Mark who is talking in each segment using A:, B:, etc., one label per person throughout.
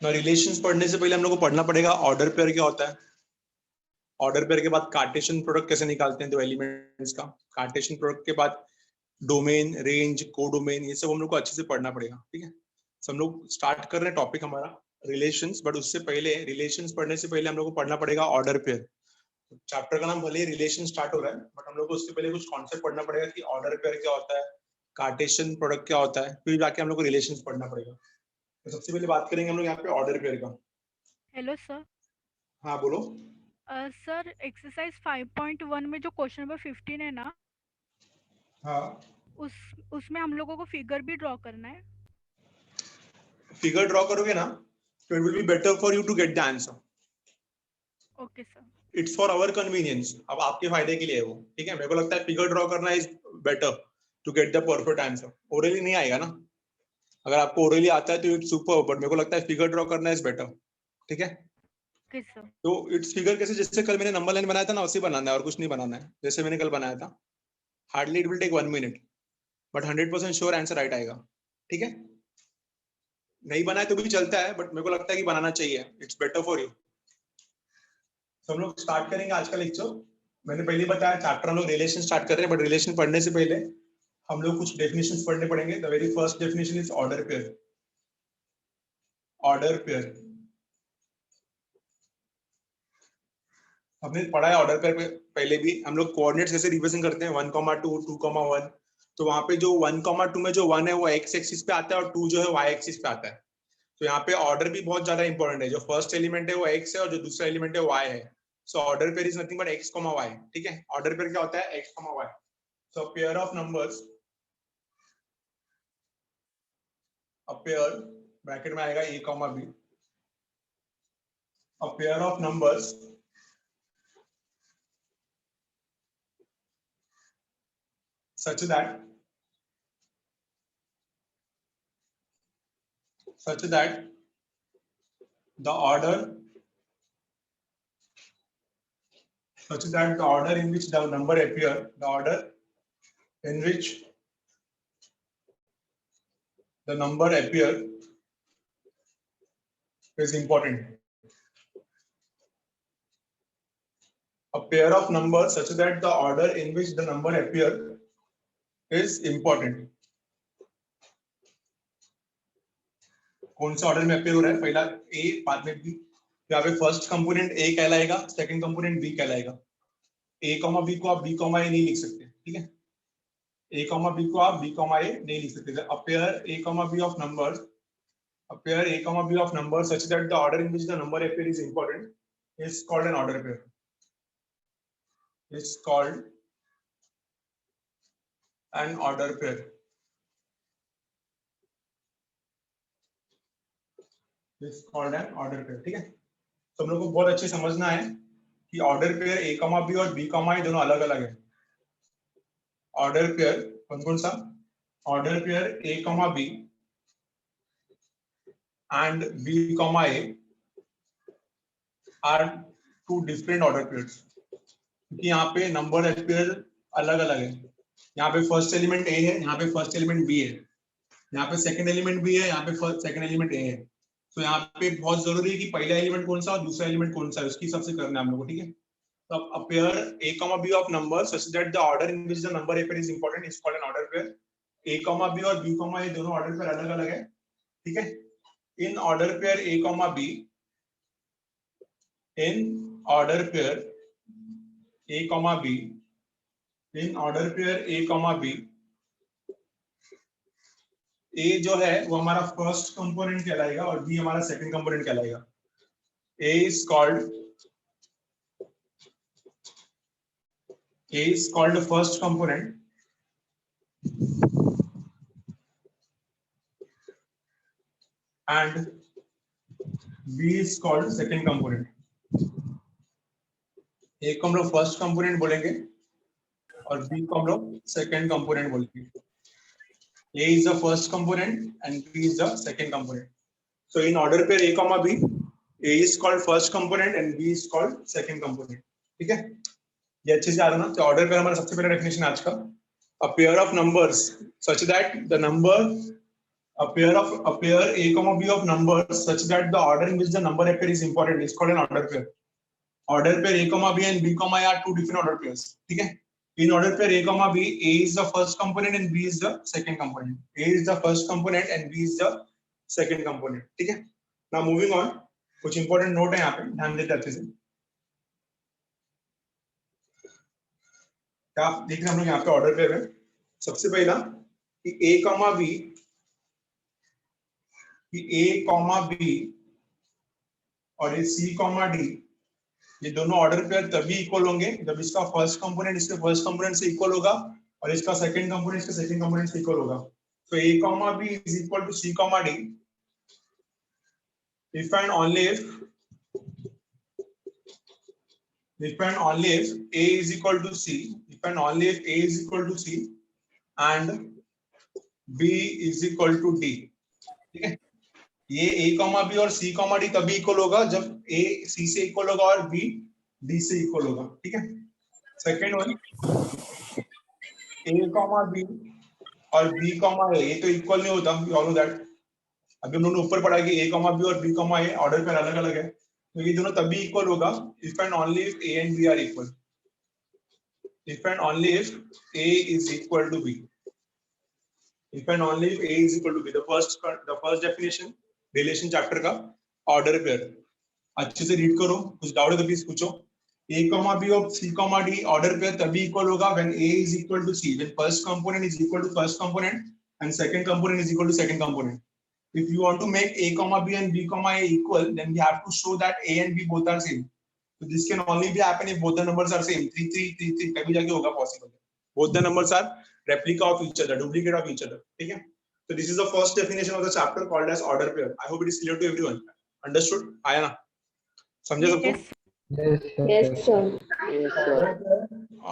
A: ना रिलेशंस पढ़ने से पहले हम लोग को पढ़ना पड़ेगा ऑर्डर पेयर क्या होता है। ऑर्डर पेयर के बाद कार्टेशियन प्रोडक्ट कैसे निकालते हैं दो एलिमेंट्स का। कार्टेशियन प्रोडक्ट के बाद डोमेन, रेंज, कोडोमेन, ये सब हम लोग को अच्छे से पढ़ना पड़ेगा। ठीक है, तो हम लोग स्टार्ट कर रहे हैं टॉपिक हमारा रिलेशंस, बट उससे पहले रिलेशंस पढ़ने से पहले हम लोग को पढ़ना पड़ेगा ऑर्डर पेयर। चैप्टर का नाम भले ही रिलेशन स्टार्ट हो रहा है, बट हम लोग को उससे पहले कुछ कॉन्सेप्ट पढ़ना पड़ेगा कि ऑर्डर पेयर क्या होता है, कार्टेशियन प्रोडक्ट क्या होता है, फिर जाके हम लोग को रिलेशंस पढ़ना पड़ेगा। तो सबसे पहले बात करेंगे हम लोग यहाँ पे ऑर्डर पेयर का।
B: Hello sir.
A: हाँ बोलो।
B: सर एक्सरसाइज 5.1 में जो क्वेश्चन नंबर 15 है ना,
A: हाँ,
B: उस उसमें हम लोगों को फिगर भी ड्रॉ करना है।
A: फिगर ड्रॉ करोगे ना तो it will be better for you to get the answer.
B: Okay sir.
A: It's for our convenience, अब आपके फायदे के लिए है वो। ठीक है, मेरे को लगता है फिगर ड्रॉ करना is better to get the perfect answer. Orally नहीं आएगा ना, अगर आपको ओरली आता है तो इट्स सुपर, बट मेरे को लगता है फिगर ड्रॉ करना इज बेटर। ठीक है,
B: ओके सर।
A: तो इट्स फिगर कैसे, जैसे कल मैंने नंबर लाइन बनाया था ना वैसे बनाना है और कुछ नहीं बनाना है, जैसे मैंने कल बनाया था। Hardly it will take 1 minute, but 100% sure answer right आएगा। ठीक है, नहीं बनाए तो भी चलता है, बट मेरे को लगता है कि बनाना चाहिए, इट्स बेटर फॉर यू। तो हम लोग स्टार्ट करेंगे आज का लेक्चर। मैंने पहले बताया चैप्टर हम लोग रिलेशन स्टार्ट कर रहे हैं, बट रिलेशन पढ़ने से पहले हम लोग कुछ डेफिनेशंस पढ़ने पड़ेंगे। The very first definition is order pair. Order pair हमने पढ़ा है। ऑर्डर पेयर पहले भी हम लोग कोऑर्डिनेट्स कैसे रिप्रेजेंट करते हैं, 1,2, 2,1। तो वहां पे जो 1,2 में जो 1 है वो एक्स एक्सिस पे आता है और 2 जो है वाई एक्सिस पे आता है। तो यहाँ पे ऑर्डर भी बहुत ज्यादा इंपॉर्टेंट है। जो फर्स्ट एलिमेंट है वो एक्स है और जो दूसरा एलिमेंट है वाई है। So order pair is nothing but X comma Y. ठीक है, ऑर्डर पेयर क्या होता है, X comma Y. So pair of numbers, a pair bracket में आएगा A comma B, a pair of numbers such that the order in which the number appear, the order in which the number appear is important. A pair of numbers such that the order in which the number appear is important. कौन से order में appear हो रहा है, पहला ए बाद में B. यहाँ पे फर्स्ट कंपोनेंट ए कहलाएगा, सेकंड कंपोनेंट बी कहलाएगा। ए कॉमा बी को आप बी कॉमा ए नहीं लिख सकते। ठीक है, ए कॉमा बी को आप बी कॉमा ए नहीं लिख सकते। A pair A comma B of numbers, a pair a comma b of numbers such that the order in which the number appear is important is called an order pair. Is called an order pair. Is called an order pair. ठीक है, तो हम लोग को बहुत अच्छे समझना है कि order pair A comma B और बी कॉमा ए दोनों अलग अलग है। ऑर्डर पेयर कौन कौन सा, order pair A comma B and b comma a are two different order pairs, क्योंकि यहाँ पे नंबर पेयर अलग अलग है। यहाँ पे फर्स्ट एलिमेंट ए है, यहाँ पे फर्स्ट एलिमेंट बी है, यहाँ पे सेकंड एलिमेंट बी है, यहाँ पे सेकंड एलिमेंट ए है। तो यहाँ पे बहुत जरूरी है कि पहला एलिमेंट कौन सा और दूसरा एलिमेंट कौन सा है, उसके हिसाब से करना है हम लोग को। ठीक है, तो अब a pair a comma b of numbers such that the order in which the number appear is important is called an order pair. a comma b और b comma a दोनों ऑर्डर पेयर अलग अलग है। ठीक है, in order pair a comma b, in order pair a comma b, in order pair a comma b, a जो है वो हमारा फर्स्ट कंपोनेंट कहलाएगा और b हमारा सेकंड कंपोनेंट कहलाएगा। a is called the first component and b is called second component. a को हम लोग फर्स्ट कंपोनेंट बोलेंगे और b को हम लोग सेकंड कंपोनेंट बोलेंगे। a is the first component and b is the second component. So in order pair a comma b, a is called first component and b is called second component. ठीक है, ये अच्छे से आ रहा ना। तो order pair हमारा सबसे पहला डेफिनेशन आज का, a pair of numbers such that the number A pair A comma B of numbers such that the order in which the number appear is important is called an order pair. Order pair A comma B and B comma A are two different order pairs. ठीक है? In order pair A comma B, A is the first component and B is the second component. A is the first component and B is the second component. ठीक है? Now moving on, कुछ important note है यहाँ पे, ध्यान देते अच्छे से. क्या देख रहे हैं हम लोग यहाँ पे ऑर्डर पेयर में? सबसे पहला कि A comma B, कि A comma B और ये C comma D, ये दोनों ऑर्डर पेयर तभी इक्वल होंगे जब इसका फर्स्ट कंपोनेंट इसके फर्स्ट कंपोनेंट से इक्वल होगा और इसका सेकंड कंपोनेंट इसके सेकंड कंपोनेंट से इक्वल होगा. So A comma B is equal to C comma D if and only if A is equal to C, if and only if A is equal to C and B is equal to D. ठीक है? ये A comma B और C comma D तभी equal होगा जब A C से equal होगा और B D से इक्वल होगा. ठीक है? Second one, A comma B और B comma A ये तो इक्वल नहीं होता, you all know that. अभी हम लोगों ने ऊपर पढ़ा कि A comma B और B comma A order pair अलग अलग है, तो ये दोनों तभी इक्वल होगा if and only if A and B are equal. If and only if A is equal to B. If and only if A is equal to B. The first definition relation chapter का order pair. अच्छे से read करो, कुछ doubt है तो please पूछो. A comma B और C comma D order pair तभी इक्वल होगा when A is equal to C, when first component is equal to first component and second component is equal to second component. If you want to make A comma B and B comma A equal, then we have to show that A and B both are same. So this can only be happen if both the numbers are same. 3 3 3 3 तभी जाके होगा possible. Both the numbers are replica of each other, duplicate of each other. ठीक है? So this is the first definition of the chapter called as order pair. I hope it is clear to everyone. Understood? आया ना? समझे सबको?
C: Yes, sir. Yes, sir.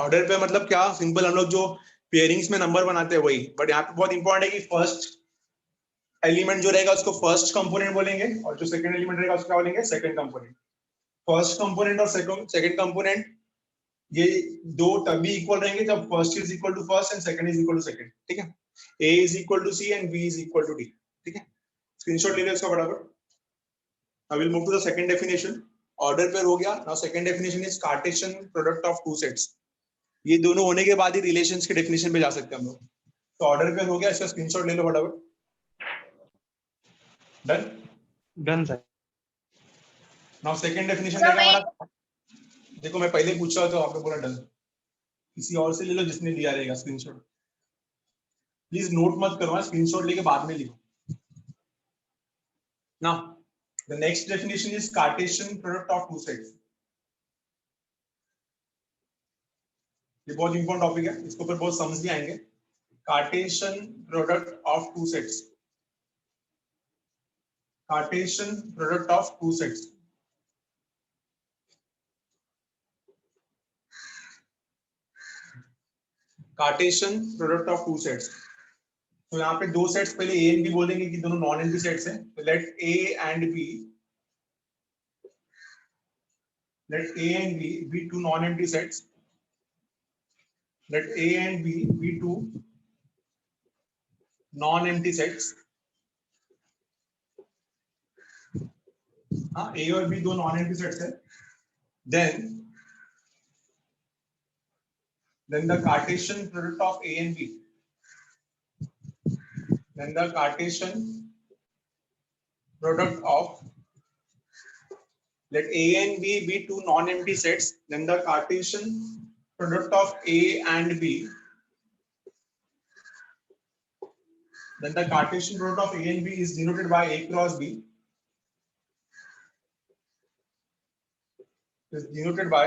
A: Order पे मतलब क्या? Simple हम लोग जो पेयरिंग्स में नंबर बनाते हैं वही, बट यहाँ पे बहुत इंपॉर्टेंट है कि फर्स्ट एलिमेंट जो रहेगा उसको फर्स्ट कंपोनेंट बोलेंगे और जो सेकंड एलिमेंट रहेगा उसको क्या बोलेंगे? Second component. फर्स्ट कंपोनेंट और सेकंड कंपोनेंट ये दो तभी इक्वल रहेंगे जब first is equal to first and second is equal to second. ठीक है? A is equal to C and B is equal to D. ठीक है? स्क्रीनशॉट ले लो इसका फटाफट. I will move to the second definition. Order pair हो गया. Now second definition is Cartesian product of two sets. ये दोनों होने के बाद ही रिलेशंस के डेफिनेशन पे जा सकते हैं हम लोग. तो ऑर्डर पेयर हो गया, इसका स्क्रीनशॉट ले लो फटाफट. Done sir. Now second definition रहेगा हमारा. देखो मैं पहले पूछ रहा था तो आपने बोला डन. किसी और से ले लो जिसने दिया रहेगा स्क्रीनशॉट. प्लीज नोट मत करो, स्क्रीनशॉट लेके बाद में लिखो. Now the next definition is Cartesian product of two sets. ये बहुत इंपॉर्टेंट टॉपिक है, इसके ऊपर बहुत समझ भी आएंगे. Cartesian product of two sets. Cartesian product of two sets. Cartesian product of two sets. तो यहाँ पे दो सेट्स पहले ए एंड बी बोलेंगे कि दोनों नॉन एम्प्टी सेट्स हैं. तो let A and B be two non empty sets. Let A and B be two non-empty sets. हाँ, A और B दो non-empty sets है. Then the Cartesian product of A and B. Then the Cartesian product of, let A and B be two non-empty sets. Then the Cartesian product of A and B. Then the Cartesian product of A and B is denoted by A cross B. Is denoted by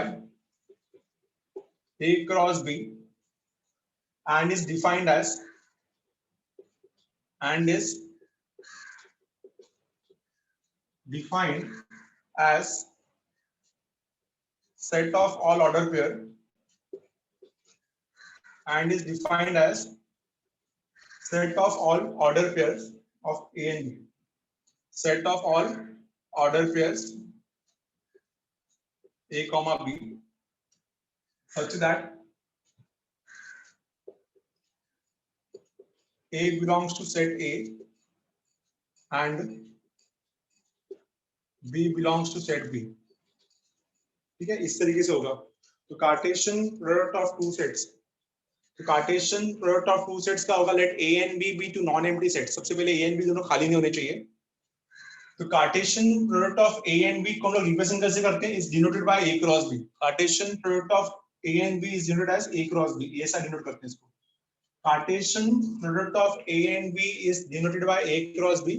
A: A cross B and is defined as set of all order pair. And is defined as set of all order pairs of A and B. Set of all order pairs A comma B such that A belongs to set A and B belongs to set B. ठीक है, इस तरीके से होगा. तो Cartesian product of two sets, तो Cartesian product of two sets का होगा let A and B be two non-empty sets. सबसे पहले A and B दोनों खाली नहीं होने चाहिए. तो Cartesian product of A and B को हम लोग रिप्रेजेंट कैसे करते हैं? Is denoted by A cross B. Cartesian product of A and B is denoted as A cross B. ऐसा डिनोट करते हैं इसको. Cartesian product of A and B is denoted by A cross B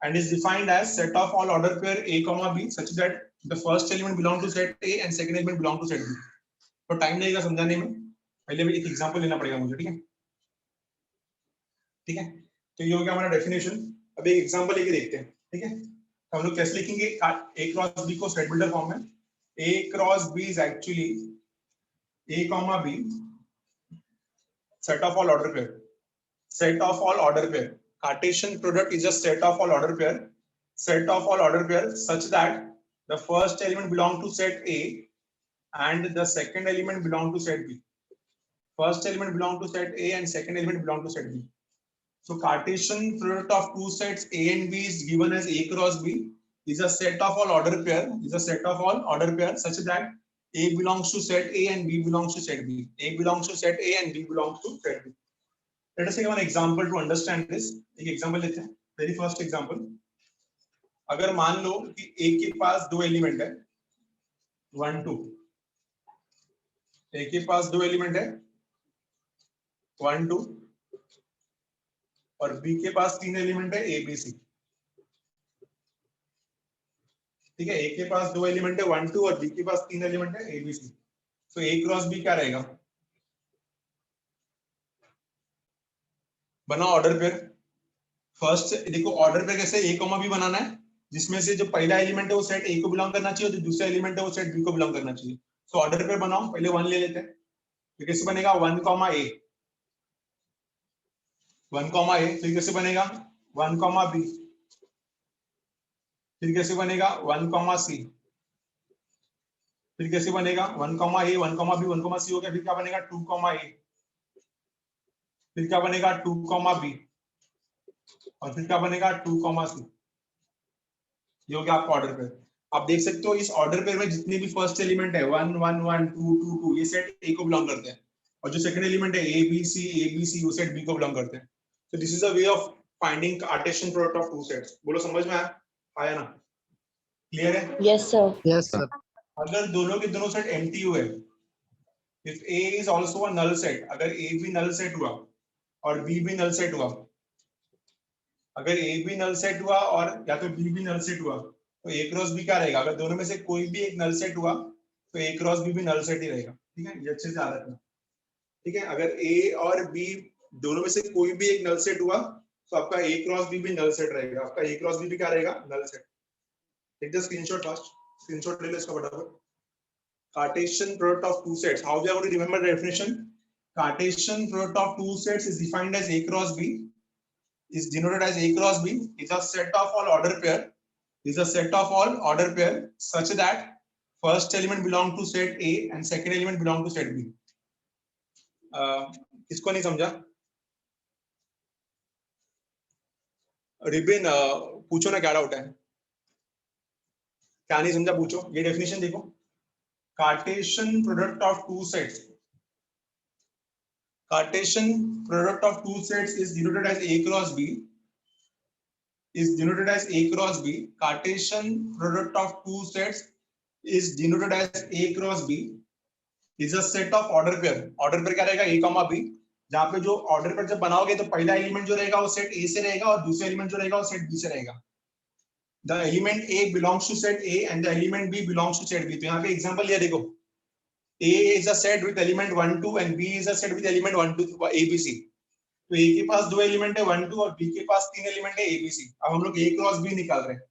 A: and is defined as set of all order pair A comma B such that the first element belong to set A and second element belong to set B. तो time लगेगा समझाने में, पहले भी एक example लेना पड़ेगा मुझे. ठीक है, ठीक है. तो ये हो गया हमारा डेफिनेशन. अब एक एग्जांपल लेके देखते हैं. ठीक है, तो हम लोग कैसे लिखेंगे A क्रॉस B को सेट बिल्डर फॉर्म में. A cross B is actually A comma B set of all order pair. Set of all order pair. Cartesian product is a set of all order pair. Set of all order pair such that the first element belong to set A and the second element belong to set B. First element belong to set A and second element belong to set B. So Cartesian product of two sets A and B is given as A cross B. Is a set of all order pair. Is a set of all order pair such that A belongs to set A and B belongs to set B. A belongs to set A and B belongs to set B. Let us take one example to understand this. एक example लेते हैं. Very first example. अगर मान लो कि A के पास दो element है 1 2. A के पास दो एलिमेंट है 1 2 और B के पास तीन एलिमेंट है A B C. ठीक है, A के पास दो एलिमेंट है 1 2 और B के पास तीन एलिमेंट है A B C. तो A क्रॉस B क्या रहेगा? बना ऑर्डर पेयर. फर्स्ट देखो ऑर्डर पेयर कैसे A कॉमा B बनाना है, जिसमें से जो पहला एलिमेंट है वो सेट A को बिलोंग करना चाहिए और जो दूसरा एलिमेंट है वो सेट B को बिलोंग करना चाहिए. तो ऑर्डर पेयर बनाओ. पहले 1 ले लेते हैं. तो कैसे बनेगा? 1 कॉमा A 1 कॉमा A. फिर कैसे बनेगा? 1 कॉमा B. फिर कैसे बनेगा? 1 कॉमा C. फिर कैसे बनेगा? 1 comma A 1 comma B 1 comma C हो गया. फिर क्या बनेगा? 2 कॉमा A. फिर क्या बनेगा? 2 कॉमा B और फिर क्या बनेगा? 2 कॉमा C. ये हो गया आपका ऑर्डर पेयर. आप देख सकते हो इस ऑर्डर पेयर में जितने भी फर्स्ट एलिमेंट है 1 1 1 2 2 2 ये सेट A को बिलोंग करते हैं और जो सेकंड एलिमेंट है A B C वो सेट B को बिलोंग करते हैं. So this is a way of finding Cartesian product of two sets. बोलो समझ में आया ना? क्लियर है?
C: Yes, sir.
D: Yes, sir.
A: अगर दोनों के दोनों सेट एम्प्टी हुए, if A is also a null set, अगर A भी null set हुआ और B भी null set हुआ, अगर A भी null set हुआ और या तो B भी null set हुआ, तो A क्रॉस B क्या रहेगा? अगर दोनों में से कोई भी एक null set हुआ, तो A क्रॉस B भी null set ही रहेगा. ठीक है, ये अच्छे से याद रखना. ठीक है, अगर A और B दोनों में से कोई भी एक null set हुआ, तो आपका A क्रॉस B भी null set रहेगा. आपका A क्रॉस B भी क्या रहेगा? null set. Take the screenshot first. Screenshot ले लो इसका फटाफट. Cartesian product of two sets. How we are going to remember the definition? Cartesian product of two sets is defined as A cross B. Is denoted as A cross B. Is a set of all order pair. Is a set of all order pair such that first element belong to set A and second element belong to set B. इसको नहीं समझा? Ribbon पूछो ना क्या doubt है? क्या नहीं समझा पूछो. ये डेफिनेशन देखो. Cartesian product of two sets. Cartesian product of two sets is denoted as A cross B. Is denoted as A cross B. Cartesian product of two sets is denoted as A cross B. Is a set of order pair. Order pair क्या रहेगा? A comma B. जहाँ पे जो order pair जब बनाओगे तो पहला element जो रहेगा वो सेट A से रहेगा और दूसरा एलिमेंट जो रहेगा वो सेट B से रहेगा. The element A belongs to set A and the element B belongs to set B. तो यहाँ पे एग्जांपल लिया देखो. A is a set with element 1 2 and B is a set with element 1 2 A B C. तो A के पास दो element है 1 2 और B के पास तीन एलिमेंट है A B C. अब हम लोग A क्रॉस B निकाल रहे हैं.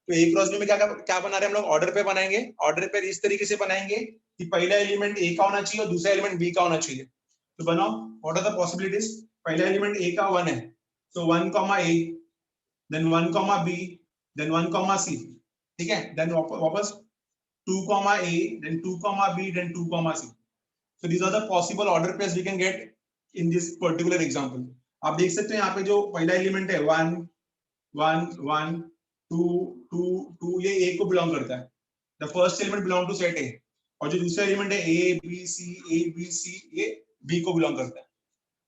A: तो A क्रॉस B में क्या बना रहे हैं हम लोग? ऑर्डर पेयर बनाएंगे. ऑर्डर पेयर इस तरीके से बनाएंगे कि पहला एलिमेंट A का होना चाहिए और दूसरा एलिमेंट B का होना चाहिए. तो बनाओ. What are the possibilities? पहला एलिमेंट A का 1 है, so 1 A, then 1 B, then 1 C. ठीक है, then वापस 2 A, then 2 B, then 2 C. So these are the possible order pairs we can get in this particular example. आप देख सकते हैं यहाँ पे जो पहला एलिमेंट है 1 1 1 2 2 2 ये ए को बिलोंग करता है. The first element belong to set A. और जो दूसरा एलिमेंट है ए बी सी ये बी को बिलोंग करता है.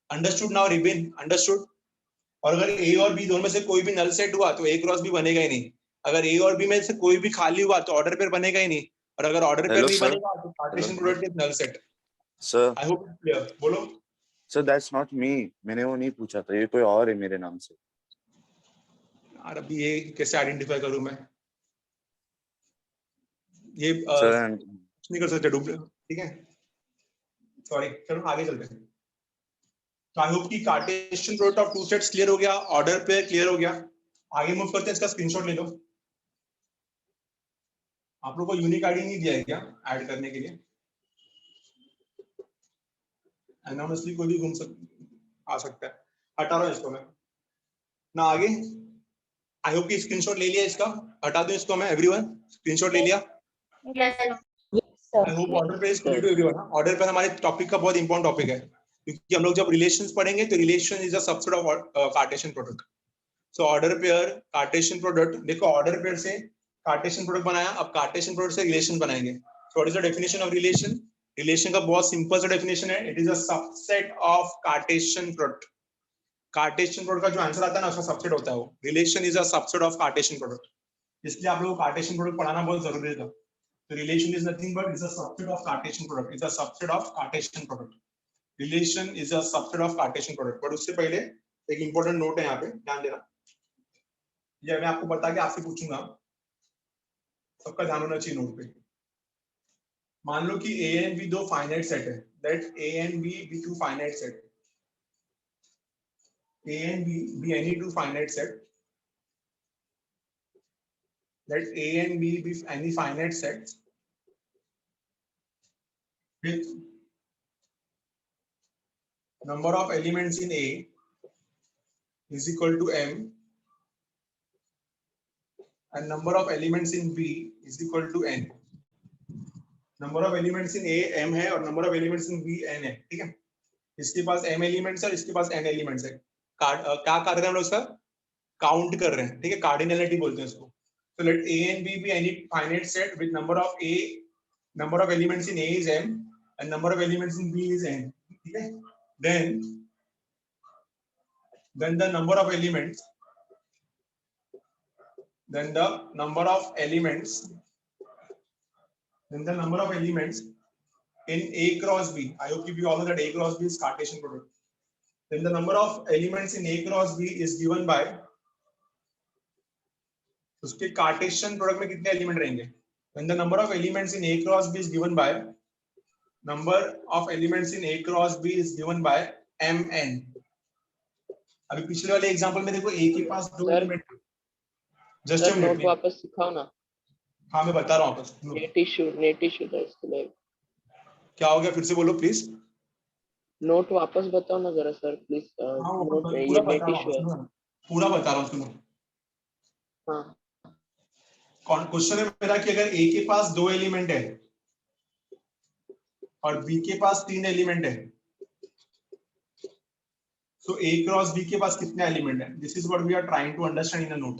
A: Understood now ribbon? अंडरस्टूड? और अगर ए और बी दोनों में से कोई भी नल सेट हुआ तो ए क्रॉस बी बनेगा ही नहीं. अगर ए और बी में से कोई भी खाली हुआ तो ऑर्डर पेयर बनेगा ही नहीं. और अगर ऑर्डर पेयर
D: Hello,
A: नहीं
D: sir.
A: बनेगा तो Cartesian product is null set.
D: Sir
A: I hope it's clear. बोलो.
D: सर दैट्स नॉट मी, मैंने वो नहीं पूछा था, ये कोई और है मेरे नाम से.
A: यार अभी ये कैसे आइडेंटिफाई करूं मैं? ये
D: सर
A: नहीं कर सकते डुप्लीकेट. ठीक है, सॉरी. चलो आगे चलते हैं. तो आई होप कि Cartesian product of two sets clear हो गया, ऑर्डर पेयर क्लियर हो गया. आगे मूव करते हैं. इसका स्क्रीनशॉट ले लो. आप लोगों को यूनिक आईडी नहीं दिया है क्या ऐड करने के लिए? एनोनिमसली कोई भी आ सकता है. हटा रहा हूं इसको मैं ना आगे. आई होप कि स्क्रीनशॉट ले लिया इसका. हटा दूं इसको मैं. एवरीवन स्क्रीनशॉट ले लिया? I hope order pair is clear to everyone. Order pair हमारे टॉपिक का बहुत इंपॉर्टेंट टॉपिक है, क्योंकि हम लोग जब रिलेशंस पढ़ेंगे तो relation is a subset of Cartesian product. So order pair Cartesian product. देखो ऑर्डर पेयर से कार्टेशियन प्रोडक्ट बनाया, अब कार्टेशियन प्रोडक्ट से रिलेशन बनाएंगे. So what is the definition of relation? Relation का बहुत सिंपल सा डेफिनेशन है. It is a subset of Cartesian product. Cartesian product का जो आंसर आता है ना उसका सबसेट होता है वो. Relation is a subset of Cartesian product. इसलिए आप लोगों को कार्टेशियन प्रोडक्ट पढ़ाना बहुत जरूरी था. तो relation is nothing but is a subset of Cartesian product. Is a subset of Cartesian product. Relation is a subset of Cartesian product. But उससे पहले एक इंपॉर्टेंट नोट है यहाँ पे, ध्यान देना. ये मैं आपको बता के आपसे पूछूंगा, सबका ध्यान होना चाहिए नोट पे. मान लो कि ए एंड बी दो फाइनाइट सेट है. Let A and B be two finite set. A and B be any two finite set. Let A and B be any finite set with number of elements in A is equal to M and number of elements in B is equal to N. Number of elements in A M है और number of elements in B N है. ठीक है, इसके पास M elements है, इसके पास N elements है. क्या कर रहे हैं हम लोग सर? काउंट कर रहे हैं. ठीक है, कार्डिनलिटी बोलते हैं इसको. So let A and B be any finite set with number of elements in A is M and number of elements in B is N. ठीक है, then the number of elements in A cross B. I hope you all know that A cross B is Cartesian product. Then the number of elements in A cross B is given by उसके Cartesian product में कितने element रहेंगे? When the number of elements in A cross B is given by Mn. अभी पिछले वाले example में देखो A के पास दो एलिमेंट. जस्ट
C: नोट वापस सिखाओ ना.
A: हाँ मैं बता रहा हूँ वापस.
C: नेट इशू था इसलिए.
A: क्या हो गया फिर से बोलो प्लीज.
C: नोट वापस बताओ ना जरा सर प्लीज. नोट ये नेट इशू है.
A: पूरा बता रहा हूँ सुनो.
C: हाँ,
A: क्वेश्चन है मेरा कि अगर A के पास दो एलिमेंट है और B के पास तीन एलिमेंट है, तो A क्रॉस B के पास कितने एलिमेंट है? This is what we are trying to understand in a note.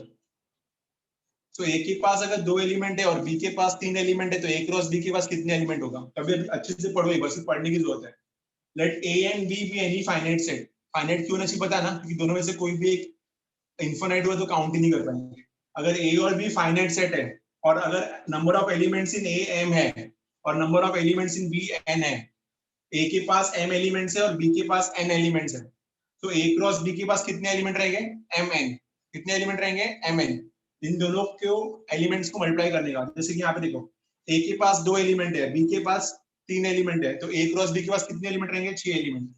A: तो A के पास अगर दो एलिमेंट है और B के पास तीन एलिमेंट है, तो A क्रॉस B के पास कितने एलिमेंट होगा? कभी अच्छे से पढ़ो, एक बार सिर्फ पढ़ने की जरूरत है. Let A and B be any finite set. Finite क्यों नहीं पता ना, क्योंकि दोनों में से कोई भी एक इनफिनिट हुआ तो काउंट ही नहीं कर पाएंगे. अगर A और B फाइनाइट सेट है और अगर number of elements in A M है और number of elements in B N है, A के पास M एलिमेंट्स है और B के पास N एलिमेंट्स है, तो A क्रॉस B के पास कितने एलिमेंट रहेंगे? Mn. कितने एलिमेंट रहेंगे? Mn. इन दोनों को एलिमेंट्स को मल्टीप्लाई करने का. जैसे कि यहाँ पे देखो A के पास दो एलिमेंट है, B के पास तीन एलिमेंट है, तो A क्रॉस B के पास कितने एलिमेंट रहेंगे? 6 एलिमेंट.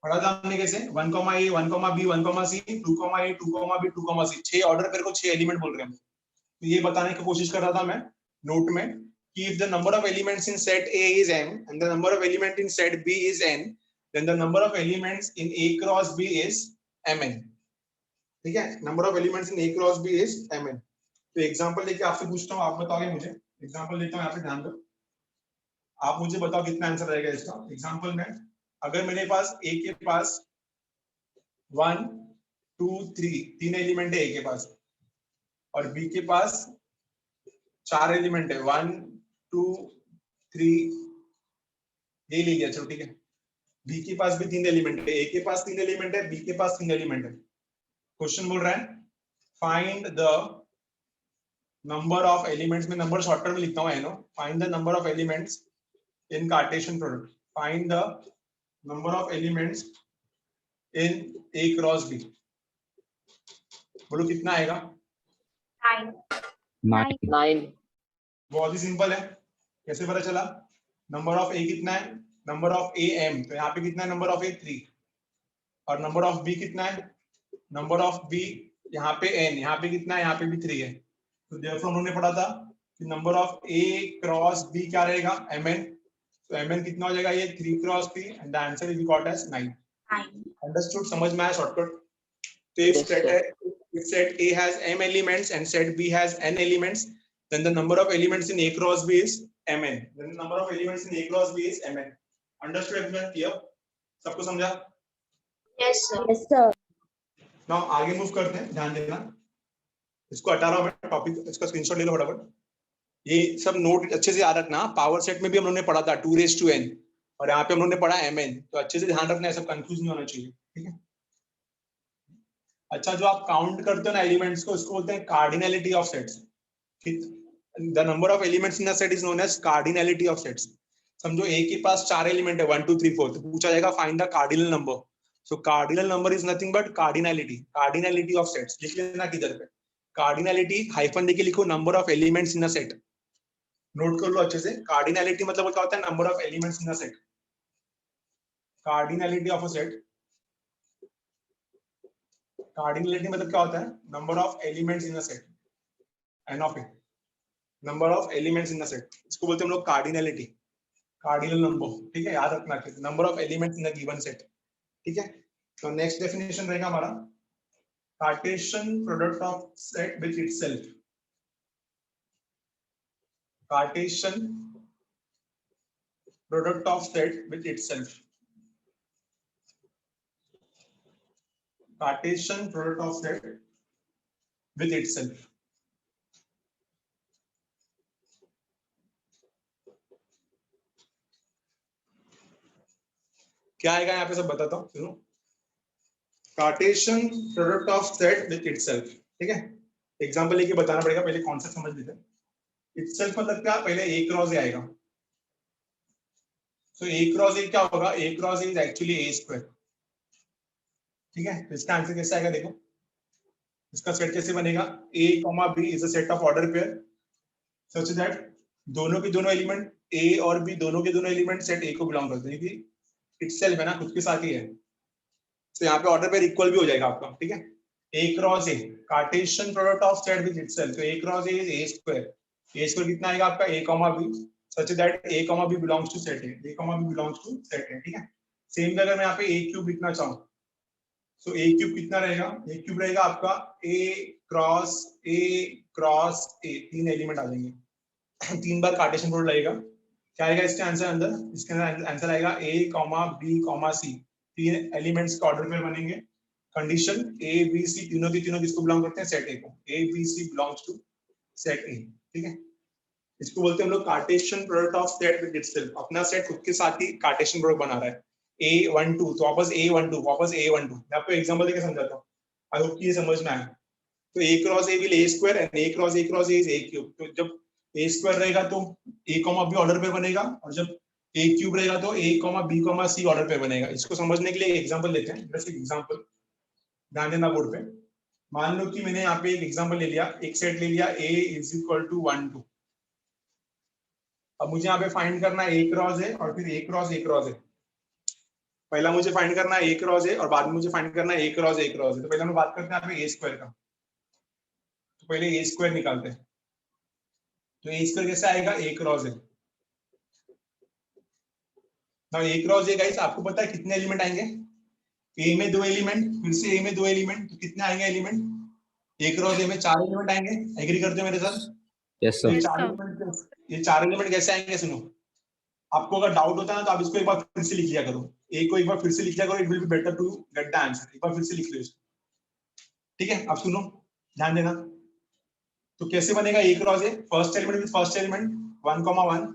A: पढ़ा था हमने कैसे? 1, A 1, B 1, C 2, A 2, B 2, C. 6 order pair को 6 एलिमेंट बोल रहे हैं. तो ये बताने की कोशिश कर रहा था मैं नोट में कि if the number of elements in set A is M and the number of elements in set B is N, then the number of elements in A cross B is Mn. ठीक है, number of elements in A cross B is Mn. तो example लेके आपसे पूछता हूँ, आप बताओगे मुझे. एग्जांपल लेता हूँ, यहाँ पे ध्यान दो. आप मुझे बताओ कितना आंसर रहेगा इसका. एग्जांपल में अगर मेरे पास A के पास 1 2 3 तीन एलिमेंट है A के पास, और बी के पास 4 एलिमेंट है, 1 2 3, ये ले लिया, चलो ठीक है। बी के पास भी 3 एलिमेंट है, ए के पास 3 एलिमेंट है, बी के पास 3 एलिमेंट है। क्वेश्चन बोल रहा है find the number of elements, में नंबर शॉर्ट में लिखता हूँ एनो, find the number of elements in Cartesian product, find the number of elements in A cross B. बोलो कितना आएगा?
C: 9.
A: बहुत ही सिंपल है, कैसे पता चला? नंबर ऑफ ए कितना है? नंबर ऑफ ए एम, तो यहाँ पे कितना है? नंबर ऑफ ए 3, और नंबर ऑफ बी कितना है? नंबर ऑफ बी यहाँ पे n, यहाँ पे कितना है? यहाँ पे भी 3 है। तो देयरफॉर उन्होंने पढ़ा था कि number of A cross B क्या रहेगा? mn, तो mn कितना हो जाएगा? ये 3 cross 3, and the answer is got as 9। Understood? समझ में आया शॉर्टकट? तो if
C: Yes,
A: set
C: sir.
A: if set A has m elements and set B has n elements, then the number of elements in A cross B is mn. Then the number of elements in A cross B is mn. Understood everyone? Clear? सबको समझा?
E: Yes, sir.
F: Yes, sir.
A: Now आगे move करते हैं, ध्यान देना। इसको हटा रहा हूं मैं, टॉपिक इसका स्क्रीनशॉट ले लो फटाफट। ये सब नोट अच्छे से याद रखना। पावर सेट में भी हम लोगों ने पढ़ा था 2n, और यहाँ पे हम लोगों ने पढ़ा mn, तो अच्छे से ध्यान रखना है, सब कंफ्यूज नहीं होना चाहिए, ठीक है? अच्छा, जो आप काउंट करते हो ना एलिमेंट्स को, उसको बोलते हैं cardinality of sets. The number of elements in a set is known as cardinality of sets. समझो ए के पास 4 एलिमेंट है, 1 2 3 4, तो पूछा जाएगा find the cardinal number. So cardinal number is nothing but cardinality of sets. लिख लेना किधर पे, कार्डिनलिटी हाइफन देके लिखो, number of elements in a set. Note कर लो अच्छे से, कार्डिनलिटी मतलब क्या होता है? Number of elements in a set. Cardinality of a set, cardinality मतलब क्या होता है? Number of elements in a set, n of A, number of elements in a set, इसको बोलते हैं हम लोग कार्डिनलिटी, कार्डिनल नंबर, ठीक है? याद रखना, number of elements in a given set, ठीक है? तो नेक्स्ट डेफिनेशन रहेगा हमारा Cartesian product of set with itself. Cartesian product of set with itself, Cartesian product of set with itself. क्या आएगा यहाँ पे, सब बताता हूँ, सुनो। Cartesian product of set with itself, ठीक है? एग्जाम्पल लेके बताना पड़ेगा, पहले कॉन्सेप्ट समझ लेते हैं। itself मतलब क्या? पहले a क्रॉस ए आएगा। So a क्रॉस ए क्या होगा? a cross A is actually a square, ठीक है? तो इसका आंसर कैसे आएगा देखो, इसका सेट कैसे बनेगा? a, b is a set of order pair such that दोनों के दोनों एलिमेंट a और b, दोनों के दोनों एलिमेंट सेट a को बिलोंग करते हैं, क्योंकि इटसेल्फ है ना, खुद के साथ ही है। तो यहाँ पे ऑर्डर पेयर इक्वल भी हो जाएगा आपका, ठीक है? a cross a, Cartesian product of set with itself, तो a cross a is a square. a square कितना आएगा आपका? a, b such that a, b belongs to set है, a, b belongs to set है, ठीक है? Same जगह मैं यहाँ पे a क्यूब लिखना चाहूँ, सो ए क्यूब कितना रहेगा? ए क्यूब रहेगा आपका ए क्रॉस ए, 3 एलिमेंट आ जाएंगे, 3 बार कार्टेशियन प्रोडक्ट लगेगा। क्या आएगा इसके आंसर अंदर? इसके अंदर आंसर आएगा a, b, c, 3 एलिमेंट्स का ऑर्डर पेयर बनेंगे। कंडीशन a, b, c तीनों की तीनों किसको बिलोंग करते हैं? सेट ए को। a, b, c belongs to set A, ठीक है? इसको बोलते हैं हम लोग Cartesian product of set with itself. अपना सेट खुद के साथ ही कार्टेशियन प्रोडक्ट बना रहा है। A12, तो वापस A12, वापस A12। मैं आपको एग्जांपल देके समझाता हूँ, आई होप कि ये समझ में आए। तो A cross A will A square and A cross A is A cube. तो जब A स्क्वायर रहेगा तो A, B ऑर्डर पे बनेगा, और जब A क्यूब रहेगा तो A, B, C ऑर्डर पे बनेगा। इसको समझने के लिए एग्जांपल लेते हैं, जैसे एग्जांपल ध्यान देना बोर्ड पे। मान लो कि मैंने यहाँ पे एक एग्जांपल ले लिया, एक सेट ले लिया A इज इक्वल टू 1 2। अब मुझे यहाँ पे फाइंड करना है A क्रॉस A और फिर A क्रॉस A। पहला मुझे फाइंड करना है a क्रॉस a और बाद में मुझे फाइंड करना है a क्रॉस a। तो पहले हम बात करते हैं यहाँ पे a स्क्वायर का। तो पहले a स्क्वायर निकालते हैं, तो a स्क्वायर कैसे आएगा? a cross a। Now a cross a guys आपको पता है कितने एलिमेंट आएंगे? a में 2 एलिमेंट, फिर से a में 2 एलिमेंट, तो कितने आएंगे एलिमेंट? a क्रॉस a में 4 एलिमेंट आएंगे। एग्री करते हो मेरे साथ?
F: Yes, sir.
A: ये 4 एलिमेंट कैसे आएंगे? सुनो, आपको अगर डाउट होता है ना तो आप इसको एक बार फिर से लिख लिया करो, ए को एक बार फिर से लिख लिया करो, it will be better to get the answer. एक बार फिर से लिख लो इसको, ठीक है? अब सुनो, ध्यान देना। तो कैसे बनेगा A cross A? First element with first element 1,1,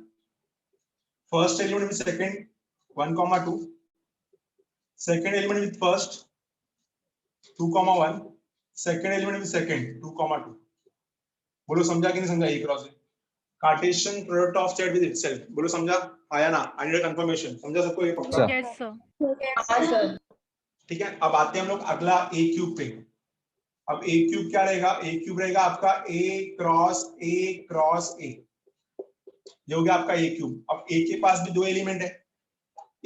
A: first element with second 1,2, second element with first 2,1, second element with second 2,2. बोलो समझा कि नहीं समझा? A cross A Cartesian product of set with itself. बोलो समझा? आया ना? I need confirmation. समझा सबको ये पक्का?
B: Yes sir.
E: हाँ सर.
A: ठीक है. अब आते हैं हम लोग अगला ए क्यूब पे. अब ए क्यूब क्या रहेगा? ए क्यूब रहेगा आपका ए क्रॉस ए. ये हो गया आपका ए क्यूब. अब ए के पास भी दो एलिमेंट है,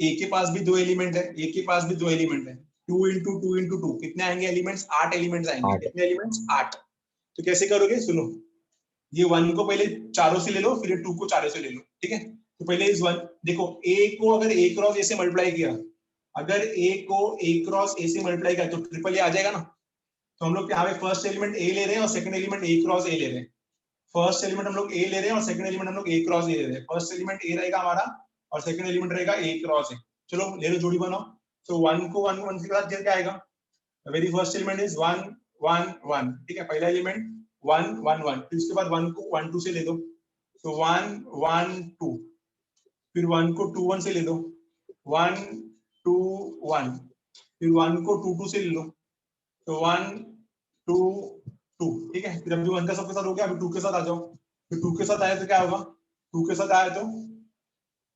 A: ए के पास भी दो एलिमेंट है, ए के पास भी दो एलिमेंट है. 2 into 2 into 2 कितने आएंगे एलिमेंट्स? 8 एलिमेंट्स आएंगे. कितने एलिमेंट्स? 8. तो कैसे करोगे? सुनो, ये 1 को पहले चारों से ले लो, फिर 2 को चारों से ले लो. ठीक है. तो पहले इस 1 देखो, ए को अगर ए क्रॉस ए से मल्टीप्लाई किया, अगर ए को ए क्रॉस ए से मल्टीप्लाई किया तो ट्रिपल ए आ जाएगा ना. तो हम लोग यहाँ पे फर्स्ट एलिमेंट ए ले रहे हैं और सेकंड एलिमेंट ए क्रॉस ए ले रहे हैं. फर्स्ट एलिमेंट हम लोग ए ले रहे हैं और सेकंड एलिमेंट हम लोग ए क्रॉस ए ले रहे हैं. फर्स्ट एलिमेंट ए रहेगा हमारा और सेकंड एलिमेंट रहेगा ए क्रॉस ए. चलो ले लो, जोड़ी बनाओ. तो 1 को 1 1 के साथ क्या आएगा? Very first element is 1 1 1. ठीक है. पहला एलिमेंट 1 1 1. फिर उसके बाद 1 को 1 2 से ले दो, तो 1 1 2. फिर 1 को 2 1 से ले दो, 1 2 1. फिर 1 को 2 2 से ले लो, तो 1 2 2. ठीक है. फिर अभी 1 का सबके साथ हो गया, अभी 2 के साथ आ जाओ. फिर 2 के साथ आया तो क्या होगा? 2 के साथ आया तो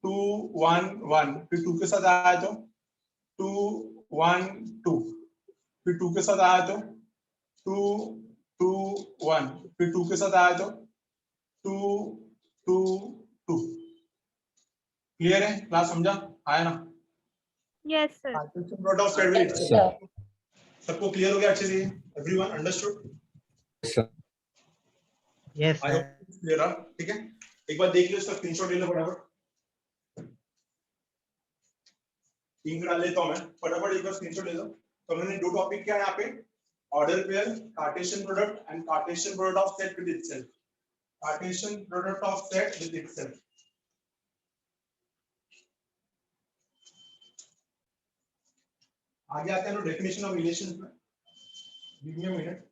A: 2 1 1. फिर 2 के साथ आया तो 2 1 2. फिर 2 के साथ आया तो 2 2 1. फिर 2 के साथ आया तो 2 2 2. क्लियर है? क्लास समझा? आया ना?
B: Yes sir.
A: Cartesian product of set with itself. सबको क्लियर हो गया अच्छे से? Everyone understood?
F: Yes,
A: आई
F: sir.
A: होप क्लियर है. ठीक है. एक बार देख लो, इसका स्क्रीनशॉट ले लो फटाफट. तीन डाल लेता हूं मैं फटाफट. एक बार स्क्रीनशॉट ले लो. तो हमने दो टॉपिक क्या है यहाँ पे? Order pair, Cartesian product and Cartesian product of set with itself. Cartesian product of set with itself. आगे आते हैं लोग डेफिनेशन ऑफ रिलेशंस में. Give me a minute.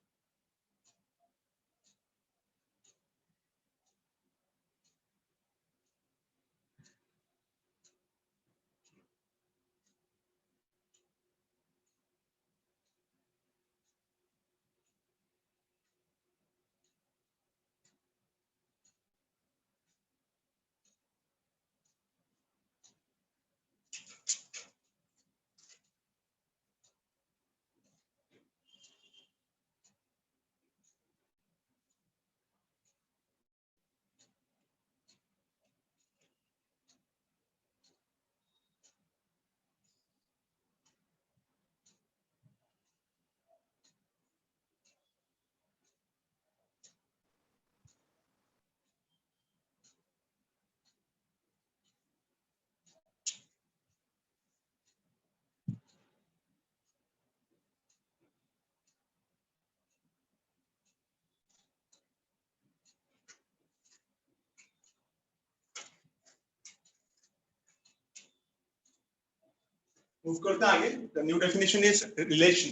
A: Move करते हैं आगे. The new definition is relation.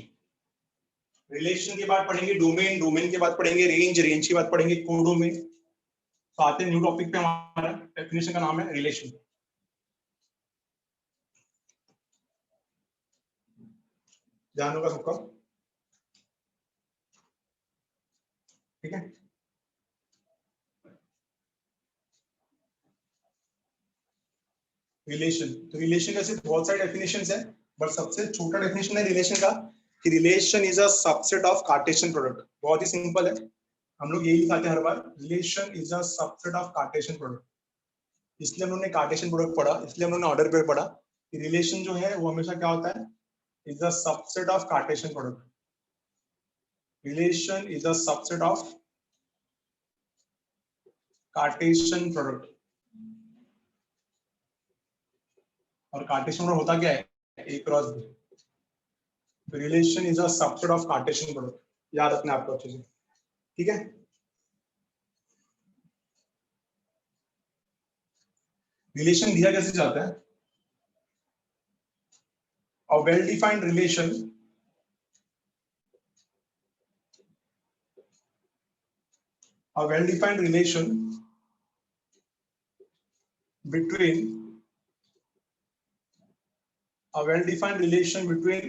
A: Relation के बाद पढ़ेंगे डोमेन, डोमेन के बाद पढ़ेंगे रेंज, रेंज के बाद पढ़ेंगे कोडोमेन. तो आते हैं न्यू टॉपिक पे. हमारा डेफिनेशन का नाम है रिलेशन. ध्यान होगा सबका. ठीक है. रिलेशन. तो रिलेशन का सिर्फ बहुत सारे डेफिनेशंस है, बट सबसे छोटा डेफिनेशन है रिलेशन का कि relation is a subset of Cartesian product. बहुत ही सिंपल है. हम लोग यही लिखाते हैं हर बार, relation is a subset of Cartesian product. इसलिए हम लोगों ने कार्टेशियन प्रोडक्ट पढ़ा, इसलिए हम लोगों ने ऑर्डर पेयर पढ़ा कि रिलेशन जो है वो हमेशा क्या होता है? Is a subset of Cartesian product. Relation is a subset of Cartesian product. और कार्टेशियन प्रोडक्ट होता क्या है? A cross B. तो relation is a subset of Cartesian product. याद रखना आपको अच्छे से. ठीक है. रिलेशन दिया कैसे जाता है? A well-defined relation a well-defined relation between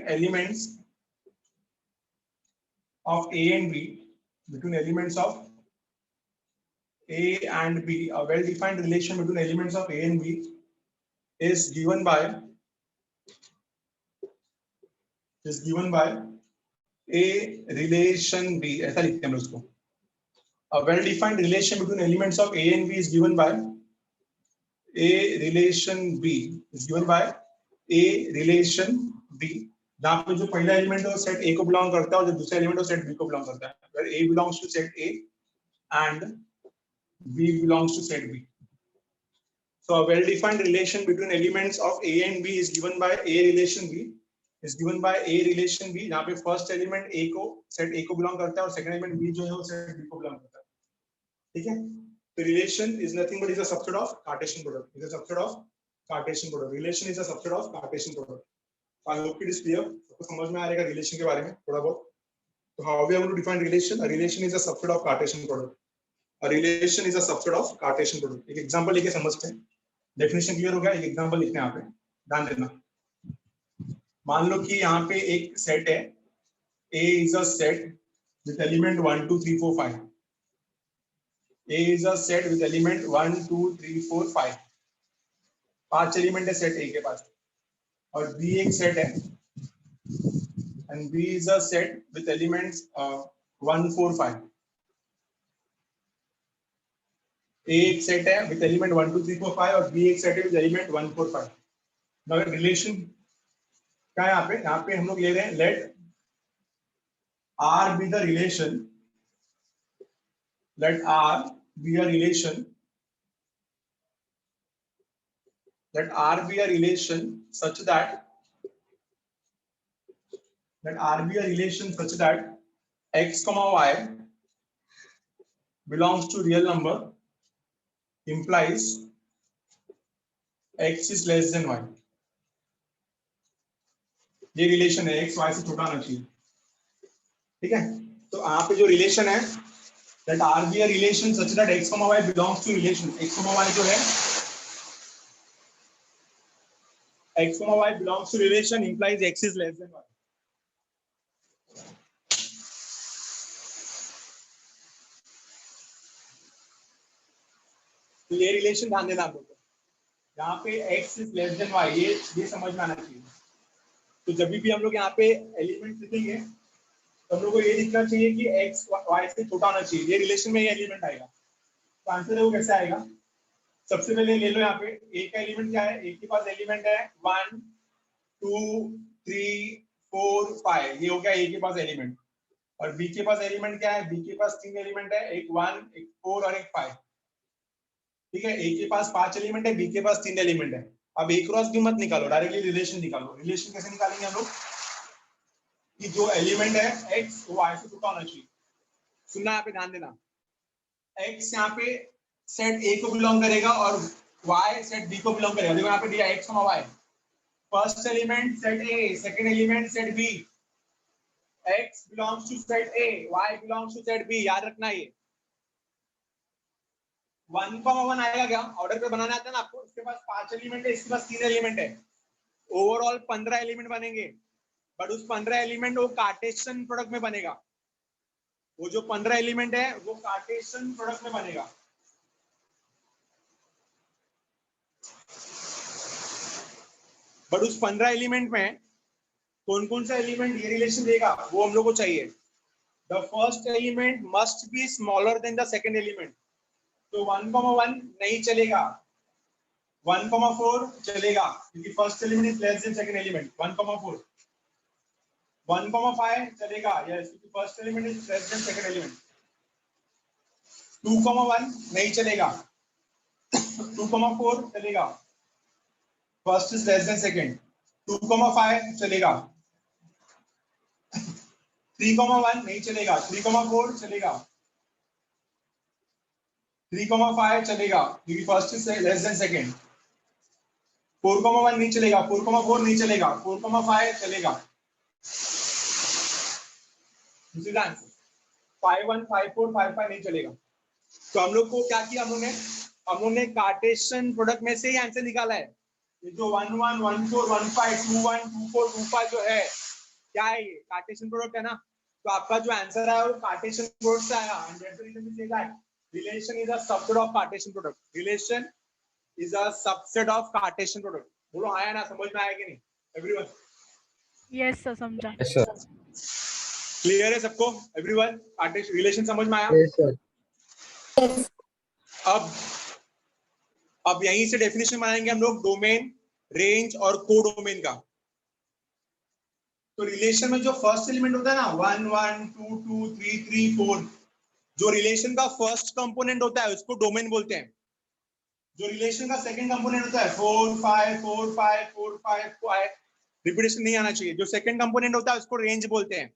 A: elements of A and B, between elements of A and B, a well-defined relation between elements of A and B is given by A relation B. ऐसा लिखते हैं हम उसको. A well-defined relation between elements of A and B is given by A relation B. Is given by A relation B. जहाँ पे जो पहला element है वो सेट A को बिलोंग करता है और जो दूसरा एलिमेंट है वो सेट B को बिलोंग करता है. Where A belongs to set A and B belongs to set B. So a well-defined relation between elements of A and B is given by A relation B. Is given by A relation B. जहाँ पे first element A को set A को belong करता है और second element B जो है वो सेट B को बिलोंग करता है. ठीक है. तो relation is nothing but is a subset of Cartesian product. Is a subset of Cartesian product. Relation is a subset of Cartesian product. I hope it is clear. आपको समझ में आ रहेगा relation के बारे में थोड़ा बहुत. So how we are going to define relation? A relation is a subset of Cartesian product. A relation is a subset of Cartesian product. एक एग्जांपल लेके समझते हैं. डेफिनेशन क्लियर हो गया. एक एग्जांपल लिखते हैं यहाँ पे. ध्यान देना. मान लो कि यहाँ पे एक सेट है. A is a set with element 1 2 3 4 5. A is a set with element 1 2 3 4 5. 5 element है सेट A के पास. और B एक सेट है. And B is a set with elements 1 4 5. A एक सेट है with element 1 2 3 4 5 और B एक सेट है with element 1 4 5. Now relation क्या है यहाँ पे? यहाँ पे हम लोग ले रहे हैं let R be the relation. Let R be a relation. Let R be a relation such that x comma y belongs to real number implies x is less than y. ये रिलेशन है x y से छोटा होना चाहिए. ठीक है. तो यहाँ पे जो रिलेशन है let R be a relation such that x comma y belongs to relation. x comma y जो है x comma y belongs to relation implies x is less than y. तो ये रिलेशन ध्यान देना आप लोगों को. यहाँ पे x is less than y ये समझ में आना चाहिए. तो जब भी हम लोग यहाँ पे एलिमेंट लिखेंगे तो हम लोग को ये लिखना चाहिए कि x y से छोटा होना चाहिए. ये रिलेशन में ये एलिमेंट आएगा. तो आंसर है वो कैसे आएगा? सबसे पहले ले लो यहाँ पे a का एलिमेंट क्या है. a के पास एलिमेंट है 1 2 3 4 5. ये हो गया a के पास एलिमेंट. और b के पास एलिमेंट क्या है? b के पास 3 एलिमेंट है. एक 1 एक 4 और एक 5. ठीक है. a के पास 5 एलिमेंट है. b के पास 3 एलिमेंट है. अब a क्रॉस b मत निकालो, डायरेक्टली रिलेशन निकालो. रिलेशन कैसे निकालेंगे हम लोग? कि जो एलिमेंट है x वो y से छोटा होना चाहिए. सुनना यहाँ पे ध्यान देना. x यहाँ पे सेट A को बिलोंग करेगा और y सेट B को बिलोंग करेगा. देखो यहाँ पे दिया x y. First element set A, second element set B. x belongs to set A, y belongs to set B. याद रखना ये. 1,1 आएगा क्या? ऑर्डर पे बनाना आता है ना आपको. इसके पास 5 एलिमेंट है, इसके पास 3 एलिमेंट है. ओवरऑल 15 एलिमेंट बनेंगे. बट उस 15 एलिमेंट वो कार्टेशियन प्रोडक्ट में बनेगा. वो जो 15 एलिमेंट है वो कार्टेशियन प्रोडक्ट में बनेगा. बट उस 15 एलिमेंट में कौन कौन सा एलिमेंट ये रिलेशन देगा वो हम लोग को चाहिए. The first element must be smaller than the second element. तो 1,1 नहीं चलेगा. 1,4 चलेगा क्योंकि first element is less than second element. 1,4. 1,5 चलेगा यस क्योंकि first element is less than second element. 2,1 नहीं चलेगा. 2,4 चलेगा. First is less than second. 2,5 चलेगा. 3,1 नहीं चलेगा. 3,4 चलेगा. 3,5 चलेगा क्योंकि first is less than second. 4,1 नहीं चलेगा. 4,4 नहीं चलेगा. 4,5 चलेगा. This is answer. 5,1 5,4 5,5 नहीं चलेगा. तो हम लोग को क्या किया हम लोग ने कार्टेशियन प्रोडक्ट में से ही आंसर निकाला है। ये जो 1 1 1 4 1 5 2 1 2 4 2 5 जो है क्या है, ये कार्टेशियन प्रोडक्ट है ना। तो आपका जो आंसर आया वो कार्टेशियन प्रोडक्ट से आया। Relation is a subset of Cartesian product. Relation is a subset of Cartesian product. बोलो आया ना, समझ में आया कि नहीं एवरीवन?
B: यस सर, समझा।
F: Yes sir.
A: क्लियर है सबको एवरीवन? कार्टेशियन रिलेशन समझ में आया?
F: Yes sir.
A: अब यहीं से डेफिनेशन बनाएंगे हम लोग डोमेन, रेंज और कोडोमेन का। तो रिलेशन में जो फर्स्ट एलिमेंट होता है ना 1 1 2 2 3 3 4, जो रिलेशन का फर्स्ट कंपोनेंट होता है उसको डोमेन बोलते हैं। जो रिलेशन का सेकंड कंपोनेंट होता है 4 5 4 5 4 5 5, रिपीटेशन नहीं आना चाहिए। जो सेकंड कंपोनेंट होता है उसको रेंज बोलते हैं।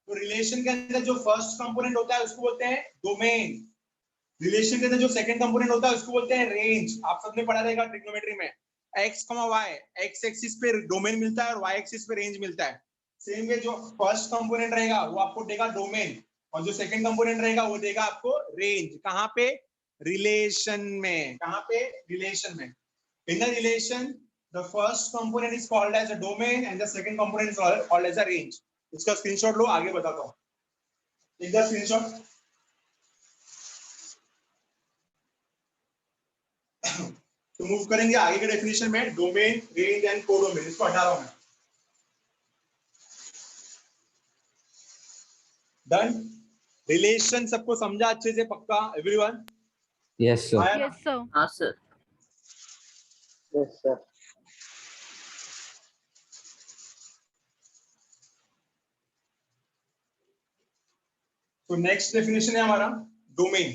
A: तो रिलेशन के अंदर जो फर्स्ट कंपोनेंट होता है उसको बोलते हैं डोमेन। रिलेशन के अंदर जो सेकंड कंपोनेंट होता है उसको बोलते हैं रेंज। आप सबने पढ़ा रहेगा ट्रिग्नोमेट्री में, x, y, एक्स एक्सिस पे डोमेन मिलता है और y एक्सिस पे रेंज मिलता है। सेम वे जो फर्स्ट कंपोनेंट रहेगा वो आपको देगा डोमेन, और जो सेकंड कंपोनेंट रहेगा वो देगा आपको रेंज। कहाँ पे? रिलेशन में। कहाँ पे? रिलेशन में। In the relation the first component is called as a domain and the second component is called as a range. इसका स्क्रीनशॉट लो, आगे बताता हूँ। एक स्क्रीनशॉट। तो मूव करेंगे आगे के डेफिनेशन में, डोमेन, रेंज एंड कोडोमेन। इसको हटा रहा हूं मैं। डन। रिलेशन सबको समझा अच्छे से पक्का एवरीवन?
F: Yes sir.
A: आया ना?
B: Yes sir.
C: हाँ सर। Yes sir.
A: तो नेक्स्ट डेफिनेशन है हमारा डोमेन।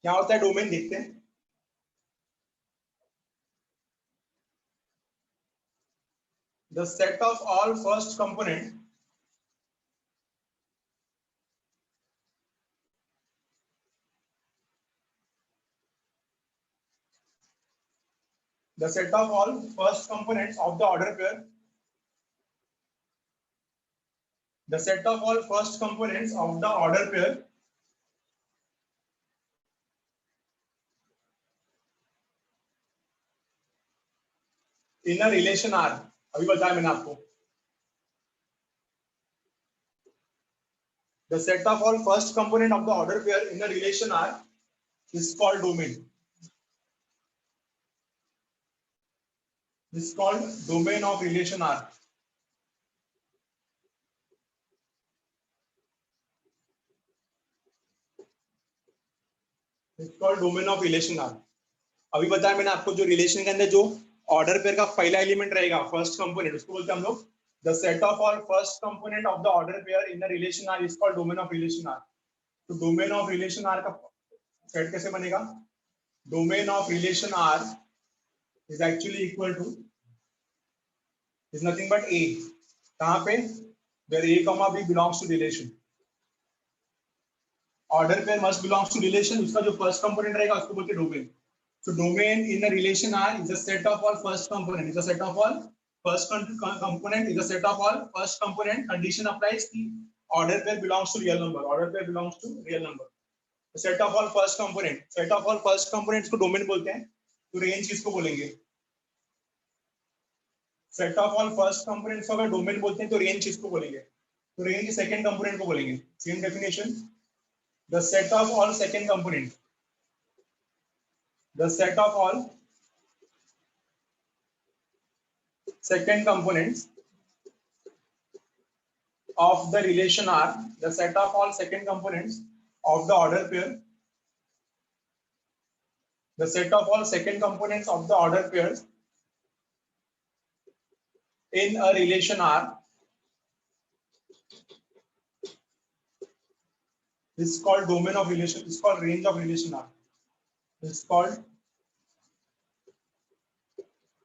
A: क्या होता है डोमेन, देखते हैं। The set of all first component the set of all first components of the order pair, the set of all first components of the order pair in a relation R। अभी बताया मैंने आपको। The set of all first component of the order pair in a relation R is called domain. This is called domain of relation R. This is called domain of relation R. अभी बताया मैंने आपको, जो relation के अंदर जो order pair का पहला एलिमेंट रहेगा फर्स्ट कंपोनेंट, उसको बोलते हैं हम लोग the set of all first component of the order pair in the relation R is called domain of relation R. तो डोमेन ऑफ रिलेशन आर का सेट कैसे बनेगा? Domain of relation R is actually equal to is nothing but A. कहाँ पे? Where A comma B belongs to relation. Order pair must belongs to relation, उसका जो first component रहेगा उसको बोलते हैं domain. So domain in the relation R is a set of all first component. Is a set of all first component. Is a set of all first component. Condition applies. The order pair belongs to real number. Order pair belongs to real number. The set of all first component. Set of all first components को domain बोलते हैं। तो range किसको बोलेंगे? Set of all first components को अगर domain बोलते हैं तो range किसको बोलेंगे? तो range second component को बोलेंगे। Same definition. The set of all second component. The set of all second components of the relation R, the set of all second components of the order pair, the set of all second components of the order pairs in a relation R is called domain of relation, is called range of relation R. It's called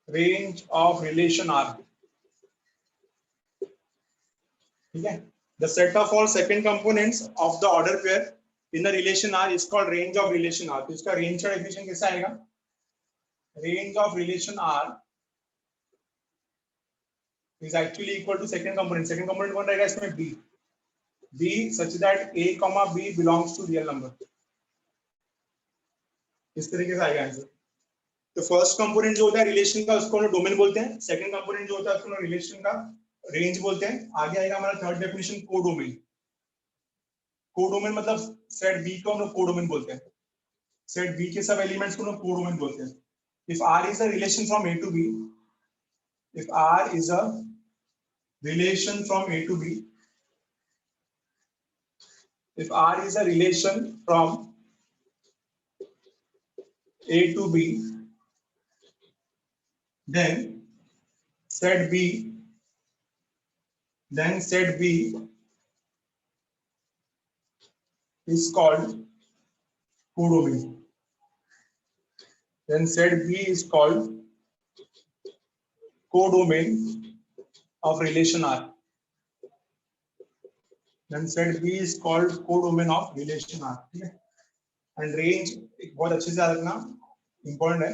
A: range of relation R. ठीक है? The set of all second components of the order pair in a relation R is called range of relation R. तो इसका range का definition कैसा आएगा? Range of relation R is actually equal to second component. Second component कौन रहेगा इसमें? B. B such that A comma B belongs to real number. इस तरीके से आएगा आंसर. तो फर्स्ट कंपोनेंट जो होता है रिलेशन का उसको हम डोमेन बोलते हैं. सेकंड कंपोनेंट जो होता है उसको रिलेशन का रेंज बोलते हैं. आगे आएगा हमारा थर्ड डेफिनेशन कोडोमेन. कोडोमेन मतलब सेट बी को हम लोग कोडोमेन बोलते हैं. सेट बी के सब एलिमेंट्स को हम लोग कोडोमेन बोलते हैं. If R is a relation from A to B, if R is a relation from A to B, if R is a relation from A to B, then set B is called codomain. Then set B is called codomain of relation R. Then set B is called codomain of relation R. ठीक है. And range बहुत अच्छे से याद रखना, important है.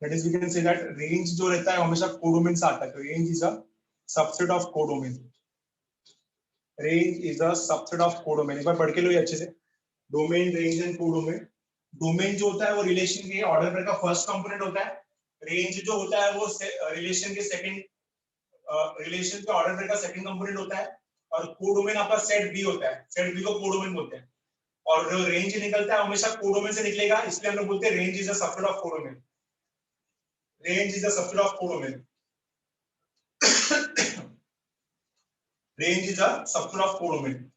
A: That is, we can say that range जो रहता है हमेशा codomain से आता है. तो range is a subset of codomain. Range is a subset of codomain. एक बार पढ़ के लो ये अच्छे से. Domain, range and codomain. Domain जो होता है वो रिलेशन के ऑर्डर पेयर का फर्स्ट कंपोनेंट होता है. रेंज जो होता है वो रिलेशन के सेकंड रिलेशन के ऑर्डर पेयर का सेकंड कंपोनेंट होता है. और कोडोमेन आपका सेट बी होता है. सेट बी को कोडोमेन बोलते हैं. और जो रेंज निकलता है हमेशा कोडोमेन से निकलेगा, इसलिए हम लोग बोलते हैं range is a subset of codomain. Range is a subset of codomain. Range is a subset of codomain.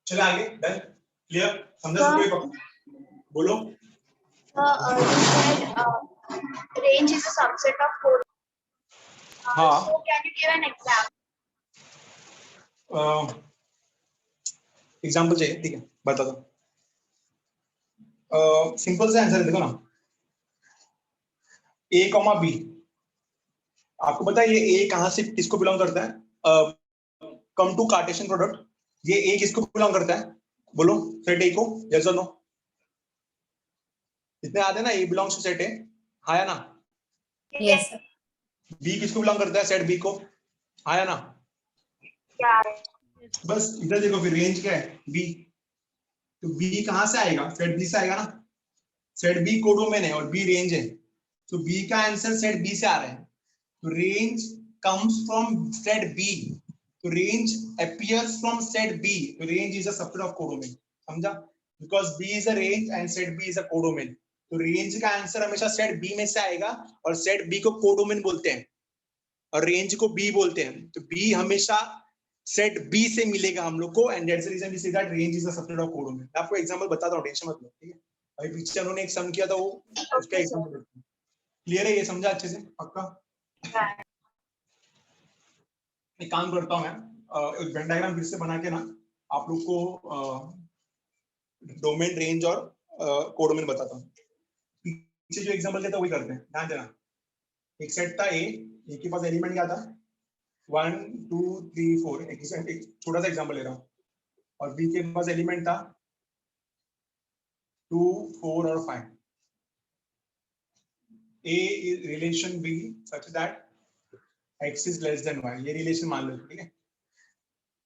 A: चले आगे. डन, क्लियर, समझा सबको? बोलो.
E: You said range is a subset of code.
A: हाँ.
E: So can you give an example?
A: Example चाहिए? ठीक है, बता दो. सिंपल से आंसर देखो ना. A comma B. आपको पता है ये A कहाँ से किसको बिलोंग करता है? Come to Cartesian product. ये A किसको बिलोंग करता है? बोलो सेट A को. यस और नो? इतने याद है ना? A belongs to set A. हाँ या ना?
E: Yes.
A: B किसको बिलोंग करता है? सेट B को. हाँ या ना?
E: Yeah.
A: बस इधर देखो फिर रेंज क्या है? B. तो B कहाँ से आएगा? सेट B से आएगा ना. सेट B कोडोमेन है और B रेंज है. तो B का आंसर सेट B से आ रहा है. तो range comes from set B. तो range appears from set B. तो range is a subset of codomain. समझा? Because B is a range and set B is a codomain. तो range का answer हमेशा सेट B में से आएगा और सेट B को कोडोमेन बोलते हैं और रेंज को B बोलते हैं. तो B हमेशा सेट B से मिलेगा हम लोग को. And that's the reason we say that range is a subset of codomain. मैं आपको एग्जांपल बताता हूं, टेंशन मत लो. ठीक है, अभी पीछे उन्होंने एक सम किया था, वो उसका एग्जांपल. क्लियर है? ये समझा अच्छे से? पक्का? एक काम करता हूं मैं, एक वेन डायग्राम फिर से बना के ना आप लोग को डोमेन, रेंज और कोडोमेन बताता हूं. पीछे जो एग्जांपल देता वही करते हैं, ध्यान देना. एक सेट था A के पास एलिमेंट क्या था? 1 2 3 4. एक छोटा सा एग्जांपल ले रहा हूं. और B के पास एलिमेंट था 2 4 और 5. A is relation B such that x is less than y. ये रिलेशन मान लो. ठीक है,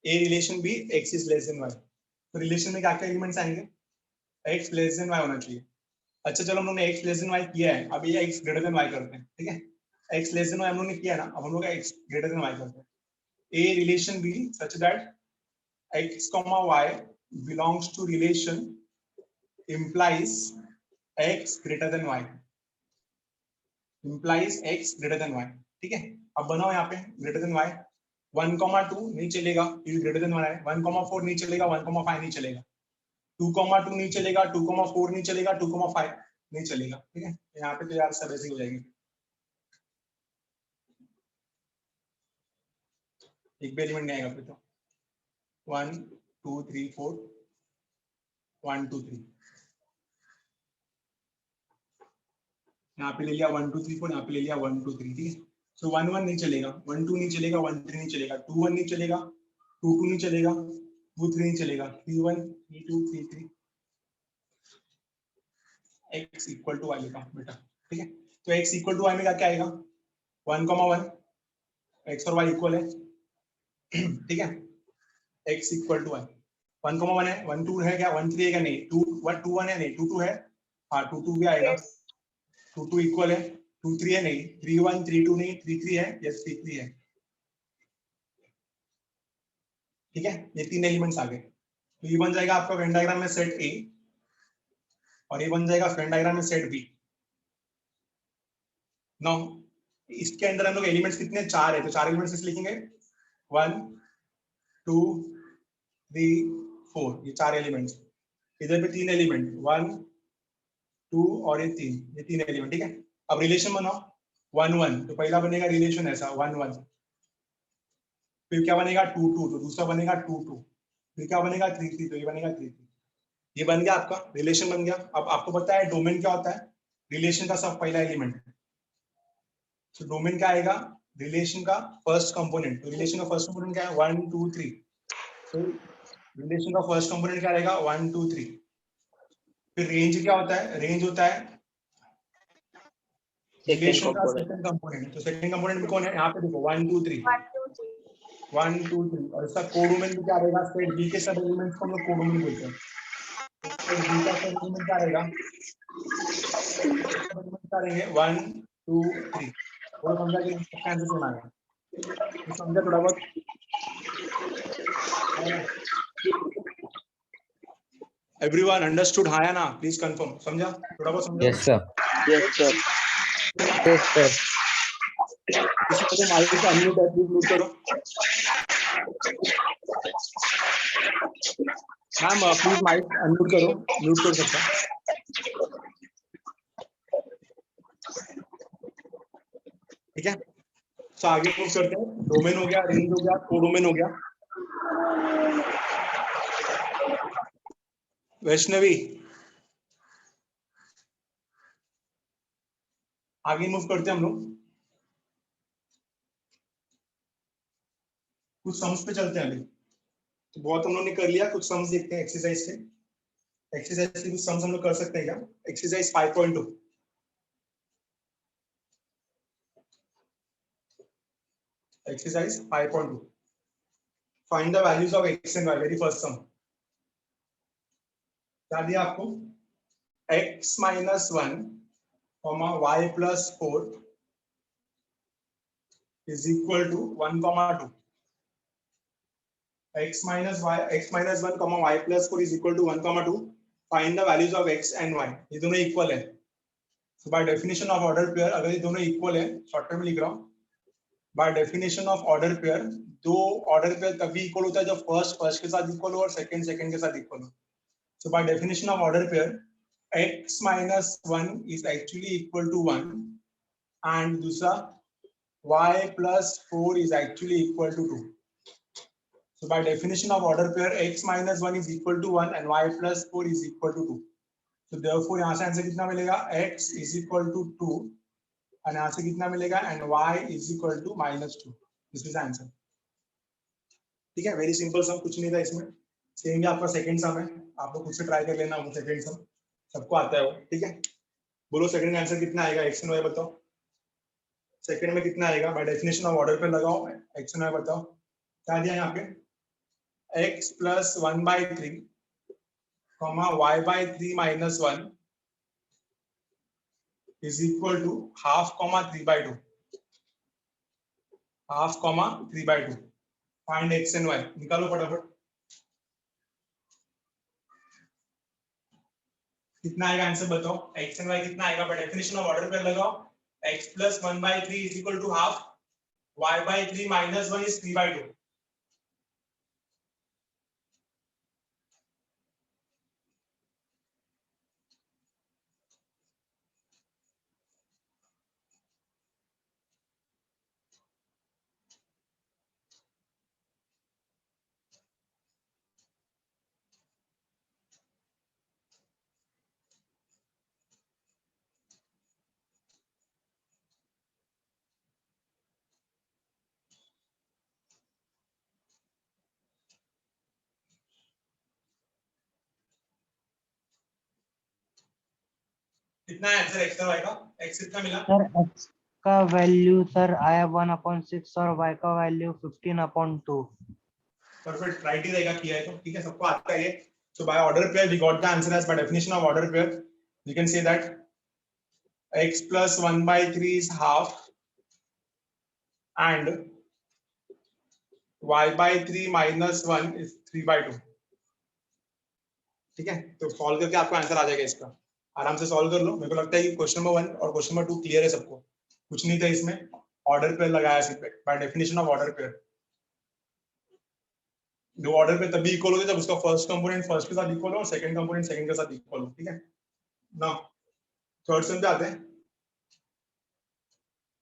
A: A relation B x is less than y. तो रिलेशन में क्या क्या एलिमेंट्स आएंगे? x less than y होना चाहिए. अच्छा चलो हम लोग ने x लेस देन y किया है, अब ये x ग्रेटर देन y करते हैं, ठीक है। x लेस देन y हम लोग ने किया ना, अब हम लोग x ग्रेटर देन y करते हैं। A relation B such that x comma y belongs to relation implies x greater than y, implies x greater than y, ठीक है। अब बनाओ यहाँ पे ग्रेटर देन y, 1,2 नहीं चलेगा क्योंकि ग्रेटर देन 1 है, 1,4 नहीं चलेगा, 1,5 नहीं चलेगा, 2,2 नहीं चलेगा, 2,4 नहीं चलेगा, 2,5 नहीं चलेगा, ठीक है। यहाँ पे तो यार सब ऐसे ही हो जाएंगे, एक भी एलिमेंट नहीं आएगा फिर तो। 1 2 3 4 1 2 3 यहाँ पे ले लिया 1 2 3 4, यहाँ पे ले लिया 1 2 3, ठीक है। सो 1 1 नहीं चलेगा, 1 2 नहीं चलेगा, 1 3 नहीं चलेगा, 2 1 नहीं चलेगा, 2 2 नहीं चलेगा, 2 3 नहीं चलेगा, 3 1 3 2 3 3 x इक्वल टू y लिखा बेटा, ठीक है। तो x इक्वल टू y में क्या आएगा, 1,1, x और y इक्वल है, ठीक है। x इक्वल टू y 1,1 है, 1 2 है क्या, 1 3 है क्या, नहीं, 2 2 1 है, नहीं 2 2 है, हाँ 2 2 भी आएगा, 2 2 इक्वल है, 2 3 है, नहीं 3 1 3 2 नहीं, 3 3 है, यस 3 3 है, ठीक है। ये तीन एलिमेंट्स आ गए, तो ये बन जाएगा आपका वेन डायग्राम में सेट ए और ये बन जाएगा वेन डायग्राम में सेट बी। नाउ इसके अंदर हम लोग एलिमेंट्स कितने, 4 है, तो 4 एलिमेंट्स किस लिखेंगे, 1 2 3 4, ये 4 एलिमेंट्स। इधर पे 3 एलिमेंट, 1 2 और ये 3 एलिमेंट, ठीक है। अब रिलेशन बनाओ 1 1, तो पहला बनेगा रिलेशन ऐसा 1 1, फिर क्या बनेगा 2 2, तो दूसरा बनेगा 2 2, फिर क्या बनेगा 3 3, तो ये बनेगा 3 3, ये बन गया आपका रिलेशन बन गया। अब आपको पता है डोमेन क्या होता है, रिलेशन का सब पहला एलिमेंट, तो डोमेन क्या आएगा, रिलेशन का फर्स्ट कंपोनेंट, तो रिलेशन का फर्स्ट कंपोनेंट क्या है 1 2 3, तो रिलेशन का फर्स्ट कंपोनेंट क्या रहेगा 1 2 3। फिर रेंज क्या होता है, रेंज होता है रिलेशन का सेकंड कंपोनेंट, तो सेकंड कंपोनेंट में कौन है, यहाँ पे देखो 1 2 3 1 2 3, और इसका कोडोमेन भी क्या रहेगा, सेट बी के सब एलिमेंट्स को हम लोग कोडोमेन बोलते हैं, सेट बी का सब एलिमेंट क्या रहेगा, क्या रहेंगे 1 2 3, थोड़ा समझा कि इसका आंसर सुना है, तो समझा थोड़ा बहुत, एवरीवन अंडरस्टूड, हाँ या ना, प्लीज कंफर्म, समझा थोड़ा बहुत समझा,
F: yes sir,
C: Yes, sir.
F: Yes sir,
A: किसी को माइक का अनम्यूट है प्लीज म्यूट करो, मैम प्लीज माइक अनम्यूट करो, म्यूट कर सकता है, ठीक है। तो आगे मूव करते हैं, डोमेन हो गया, रेंज हो गया, कोडोमेन हो गया। वैष्णवी आगे मूव करते हैं हम लोग, कुछ सम्स पे चलते हैं अभी, तो बहुत हम लोग ने कर लिया, कुछ सम्स देखते हैं एक्सरसाइज से, एक्सरसाइज से कुछ सम्स हम लोग कर सकते हैं क्या, exercise 5.2, exercise 5.2, find the values of x and y, very first sum क्या दिया आपको, x minus 1 y plus 4 is equal to 1 2, x minus 1 y plus 4 is equal to 1 2, find the values of x and y, ये दोनों equal है, so by definition of order pair अगर ये दोनों equal है, शॉर्ट टर्म लिख रहा हूँ, by definition of order pair, दो ऑर्डर पेयर तभी इक्वल होता है जब फर्स्ट के साथ इक्वल हो और सेकंड के साथ इक्वल हो, so by definition of order pair x minus 1 is actually equal to 1 and दूसरा y plus 4 is actually equal to 2. So by definition of order pair x minus 1 is equal to 1 and y plus 4 is equal to 2. So therefore यहाँ से answer कितना मिलेगा, x is equal to 2 और यहाँ से कितना मिलेगा and y is equal to minus 2. This is the answer. ठीक है, वेरी सिंपल सम, कुछ नहीं था इसमें, सेम ही आपका सेकंड सम है, आप लोग खुद से ट्राई कर लेना, वो सेकंड सम सबको आता है वो, ठीक है। बोलो सेकंड आंसर कितना आएगा, x एंड y बताओ, सेकंड में कितना आएगा, बाय डेफिनेशन ऑफ ऑर्डर पे लगाओ, x एंड y बताओ, क्या दिया यहाँ पे, x plus 1 by 3 comma y by 3 minus 1 is equal to half comma 3/2, half comma 3/2। Find x and y, निकालो फटाफट। कितना आएगा आंसर बताओ, एक्स एंड वाई कितना आएगा? Bye definition of order pair लगाओ, x plus 1/3 is equal to half, y/3 minus 1 is 3/2। कितना है आंसर एक्स और वाई का? एक्स कितना मिला?
F: सर x का वैल्यू सर आया 1/6 और y का वैल्यू 15/2।
A: परफेक्ट, राइट ही रहेगा किया है तो, ठीक है, सबको आता है ये। So by order pair we got the answer as by definition of order pair we can say that x plus 1/3 is half and y/3 minus 1 is 3/2। ठीक है, तो सॉल्व करके आपको आंसर आ जाएगा इसका, आराम से सॉल्व कर लो। मेरे को लगता है कि क्वेश्चन नंबर 1 और क्वेश्चन नंबर 2 क्लियर है सबको, कुछ नहीं था इसमें, ऑर्डर पेयर लगाया सिर्फ bye definition of order pair. जो ऑर्डर पे तभी इक्वल होता है जब उसका फर्स्ट कंपोनेंट फर्स्ट के साथ इक्वल हो और सेकंड कंपोनेंट सेकंड के साथ इक्वल हो। ठीक है, नाउ थर्ड सम पे आते हैं,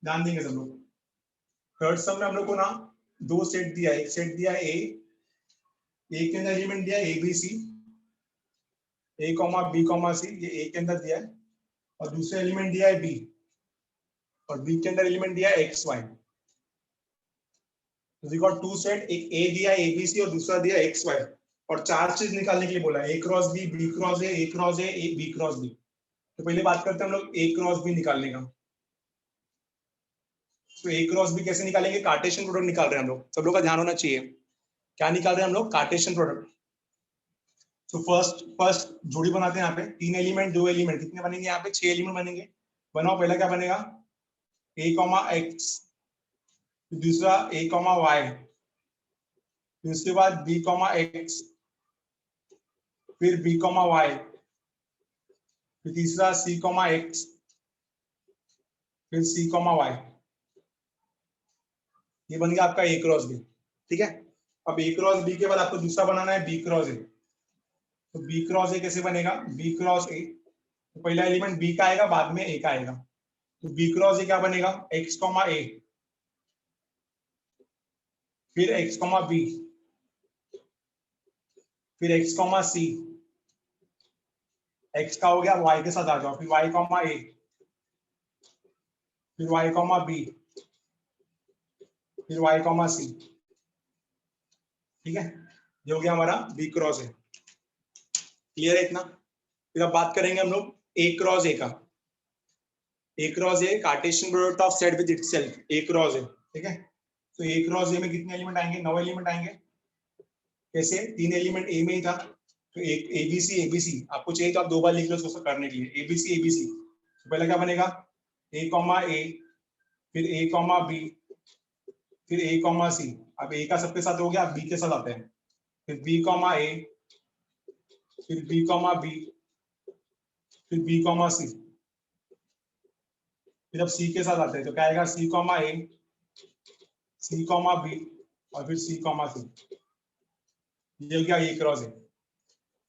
A: ध्यान देंगे सब लोग। थर्ड सम में हम लोग को ना दो सेट दिया है, एक सेट दिया है ए के अंदर एलिमेंट दिया है A B C, A comma B comma C, ये ए के अंदर दिया है, और दूसरा एलिमेंट दिया है बी, और बी के अंदर एलिमेंट दिया है x y. We got two set, एक ए दिया ए बी सी और दूसरा दिया एक्स वाई, और चार चीज निकालने के लिए बोला है, A cross B cross A cross A B cross B. तो पहले बात करते हैं हम लोग ए क्रॉस बी निकालने का। तो ए क्रॉस बी कैसे निकालेंगे? कार्टेशियन प्रोडक्ट निकाल रहे हैं हम लोग, सब लोग का ध्यान होना चाहिए। क्या निकाल रहे हैं हम लोग? Cartesian product. तो फर्स्ट जोड़ी बनाते हैं यहाँ पे, तीन एलिमेंट दो एलिमेंट, कितने बनेंगे यहाँ पे? 6 एलिमेंट बनेंगे। बनाओ, पहला क्या बनेगा? ए कॉमा एक्स, दूसरा ए कॉमा वाई, फिर उसके बाद बी कॉमा एक्स, फिर बी कॉमा वाई, फिर तीसरा सी कॉमा एक्स, फिर सी कॉमा वाई। ये बन गया आपका ए क्रॉस बी। ठीक है, अब ए क्रॉस बी के बाद आपको दूसरा बनाना है बी क्रॉस ए। तो बी क्रॉस ए कैसे बनेगा? बी क्रॉस ए, तो पहला एलिमेंट बी का आएगा, बाद में ए का आएगा। तो बी क्रॉस ए क्या बनेगा? एक्स कॉमा ए, फिर एक्स कॉमा बी, फिर एक्स कॉमा सी, एक्स का हो गया, वाई के साथ आ जाओ, फिर वाई कॉमा ए, फिर वाई कॉमा बी, फिर वाई कॉमा सी। ठीक है, ये हो गया हमारा बी क्रॉस ए। क्लियर है इतना? फिर अब बात करेंगे हम लोग ए क्रॉस ए का। A cross A Cartesian product of set with itself, A cross A. ठीक है, तो ए क्रॉस ए में कितने एलिमेंट आएंगे? 9 एलिमेंट आएंगे। कैसे? तीन एलिमेंट ए में ही था, तो एक एबीसी आपको चाहिए तो आप दो बार लिख लो उसको करने के लिए, एबीसी। तो पहला क्या बनेगा? ए कॉमा ए, फिर ए कॉमा बी, फिर ए कॉमा सी। अब ए का सबके साथ हो गया, बी के साथ आते हैं, फिर बी कॉमा ए, फिर बी कॉमा बी, फिर बी कॉमा सी, फिर अब सी के साथ आते हैं, तो क्या आएगा? सी कॉमा ए, सी कॉमा बी, और फिर सी कॉमा सी। ये हो गया ए क्रॉस ए।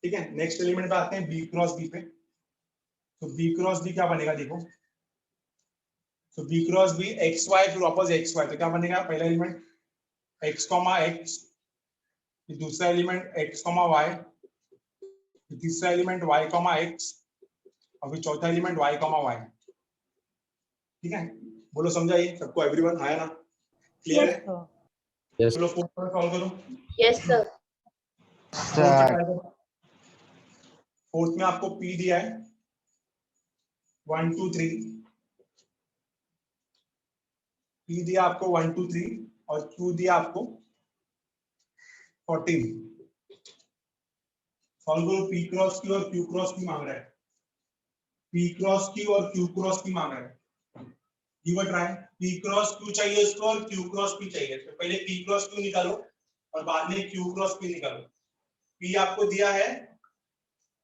A: ठीक है, नेक्स्ट एलिमेंट पे आते हैं बी क्रॉस बी पे। तो बी क्रॉस बी क्या बनेगा देखो, तो B cross B x y, फिर वापस एक्स वाई, तो क्या बनेगा? पहला एलिमेंट एक्स कॉमा एक्स, फिर दूसरा एलिमेंट एक्स कॉमा वाई, फिर तीसरा एलिमेंट वाई कॉमा एक्स, और फिर चौथा एलिमेंट वाई कॉमा वाई। ठीक है, बोलो समझा ये सबको? एवरीवन आया ना? क्लियर है?
F: यस
A: चलो फोर्थ पर सॉल्व करो।
C: Yes sir.
F: सर।
A: फोर्थ में आपको पी दिया है 1 2 3, पी दिया आपको 1 2 3, और क्यू दिया आपको 14। सॉल्व करो, पी क्रॉस क्यू और क्यू क्रॉस क्यू मांग रहा है। P क्रॉस Q और Q क्रॉस P मांग रहा है। Give a try. P cross Q चाहिए इसको और Q क्रॉस P चाहिए। तो पहले P क्रॉस Q निकालो और बाद में Q क्रॉस P निकालो। P आपको दिया है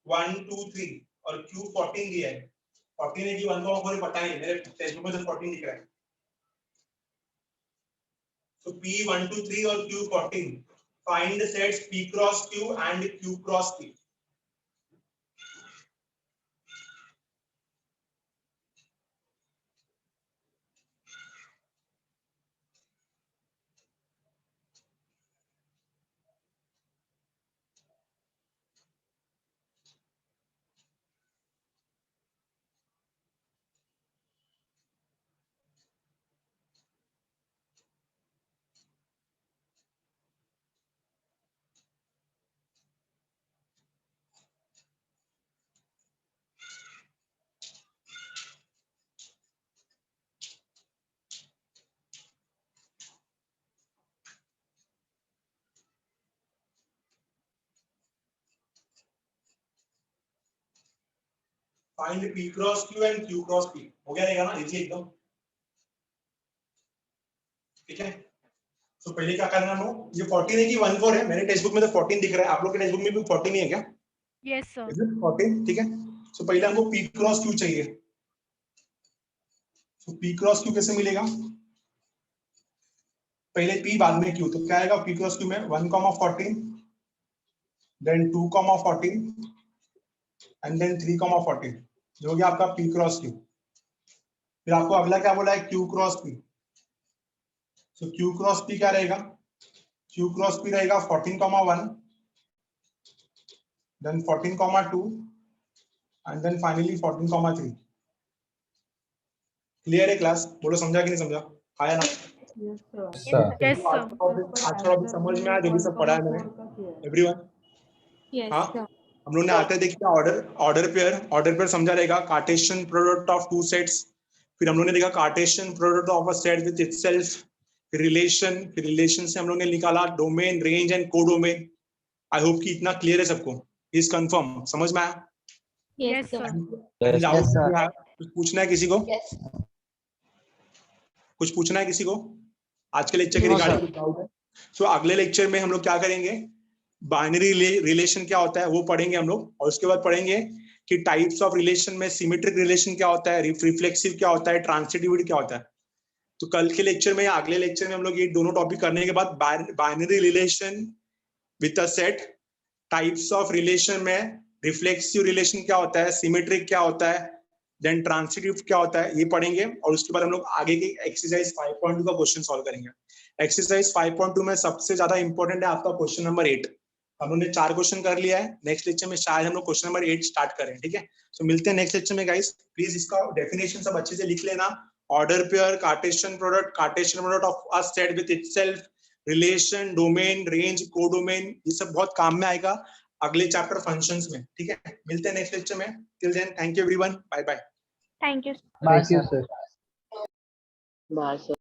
A: 1 2 3 और Q 14 दिया है। 14 है कि 1 का मुझे पता नहीं, मेरे टेक्स्ट बुक में तो 14 दिख रहा है। तो P 1 2 3 और Q 14। Find sets P cross Q and Q cross P. Find P cross Q and Q cross P. हो गया रहेगा ना, इजी एकदम। ठीक है, तो पहले क्या करना है, ये 14 है कि 1 4 है? मेरे टेक्स्ट बुक में तो 14 दिख रहा है, आप लोग के टेक्स्ट बुक में भी 14 ही है क्या?
B: Yes sir.
A: 14, ठीक है। तो पहले हमको P क्रॉस Q चाहिए। तो P क्रॉस Q कैसे मिलेगा? पहले P बाद में Q, तो क्या आएगा P क्रॉस Q में 1 14 देन 2 14 एंड देन 3 14, जो हो गया आपका P क्रॉस Q। फिर आपको अगला क्या बोला है, Q क्रॉस P। तो Q क्रॉस P क्या रहेगा? Q क्रॉस P रहेगा 14 1 then 14 2 and then finally 14 3। Clear है क्लास? बोलो समझा कि नहीं समझा? आया ना?
B: यस
A: आज
B: सर।
A: का टॉपिक समझ में आया जो भी सब पढ़ा है मैंने, एवरीवन? हाँ, हम लोग ने आते देखिए ऑर्डर पेयर समझा रहेगा। Cartesian product of two sets, फिर हम लोग ने देखा Cartesian product of a set with itself, फिर रिलेशन से हम लोग ने निकाला domain, range and codomain. I hope कि इतना क्लियर है सबको, इज कंफर्म, समझ में आया?
B: Yes sir.
F: Yes, sir.
A: कुछ पूछना है किसी को?
E: Yes.
A: कुछ पूछना है किसी को आज के लेक्चर के
F: No,
A: रिगार्डिंग?
F: sir.
A: कुछ डाउट है? सो अगले लेक्चर में हम लोग क्या करेंगे, बाइनरी रिलेशन क्या होता है वो पढ़ेंगे हम लोग, और उसके बाद पढ़ेंगे कि टाइप्स ऑफ रिलेशन में सिमेट्रिक रिलेशन क्या होता है, रिफ्लेक्सिव क्या होता है, ट्रांसिटिविटी क्या होता है। तो कल के लेक्चर में या अगले लेक्चर में हम लोग ये दोनों टॉपिक करने के बाद binary relation with a set, types of relation में रिफ्लेक्सिव रिलेशन क्या होता है, सिमेट्रिक क्या होता है, देन ट्रांसिटिव क्या होता है, ये पढ़ेंगे। और उसके बाद हम लोग आगे की एक्सरसाइज 5.2 का क्वेश्चन सॉल्व करेंगे। एक्सरसाइज 5.2 में सबसे ज्यादा इंपॉर्टेंट है आपका क्वेश्चन नंबर 8। हम लोगों ने 4 क्वेश्चन कर लिया है, नेक्स्ट लेक्चर में शायद हम लोग क्वेश्चन नंबर 8 स्टार्ट करें, ठीक है? तो मिलते हैं नेक्स्ट लेक्चर में गाइस। प्लीज इसका डेफिनेशन सब अच्छे से लिख लेना। Order pair, Cartesian product of a set with itself, relation, domain, range, codomain, ये सब बहुत काम में आएगा अगले चैप्टर फंक्शंस में, ठीक है? मिलते हैं नेक्स्ट लेक्चर में। Till then thank you everyone, bye bye.
E: Thank you.
F: Bye, sir.
C: Bye, sir.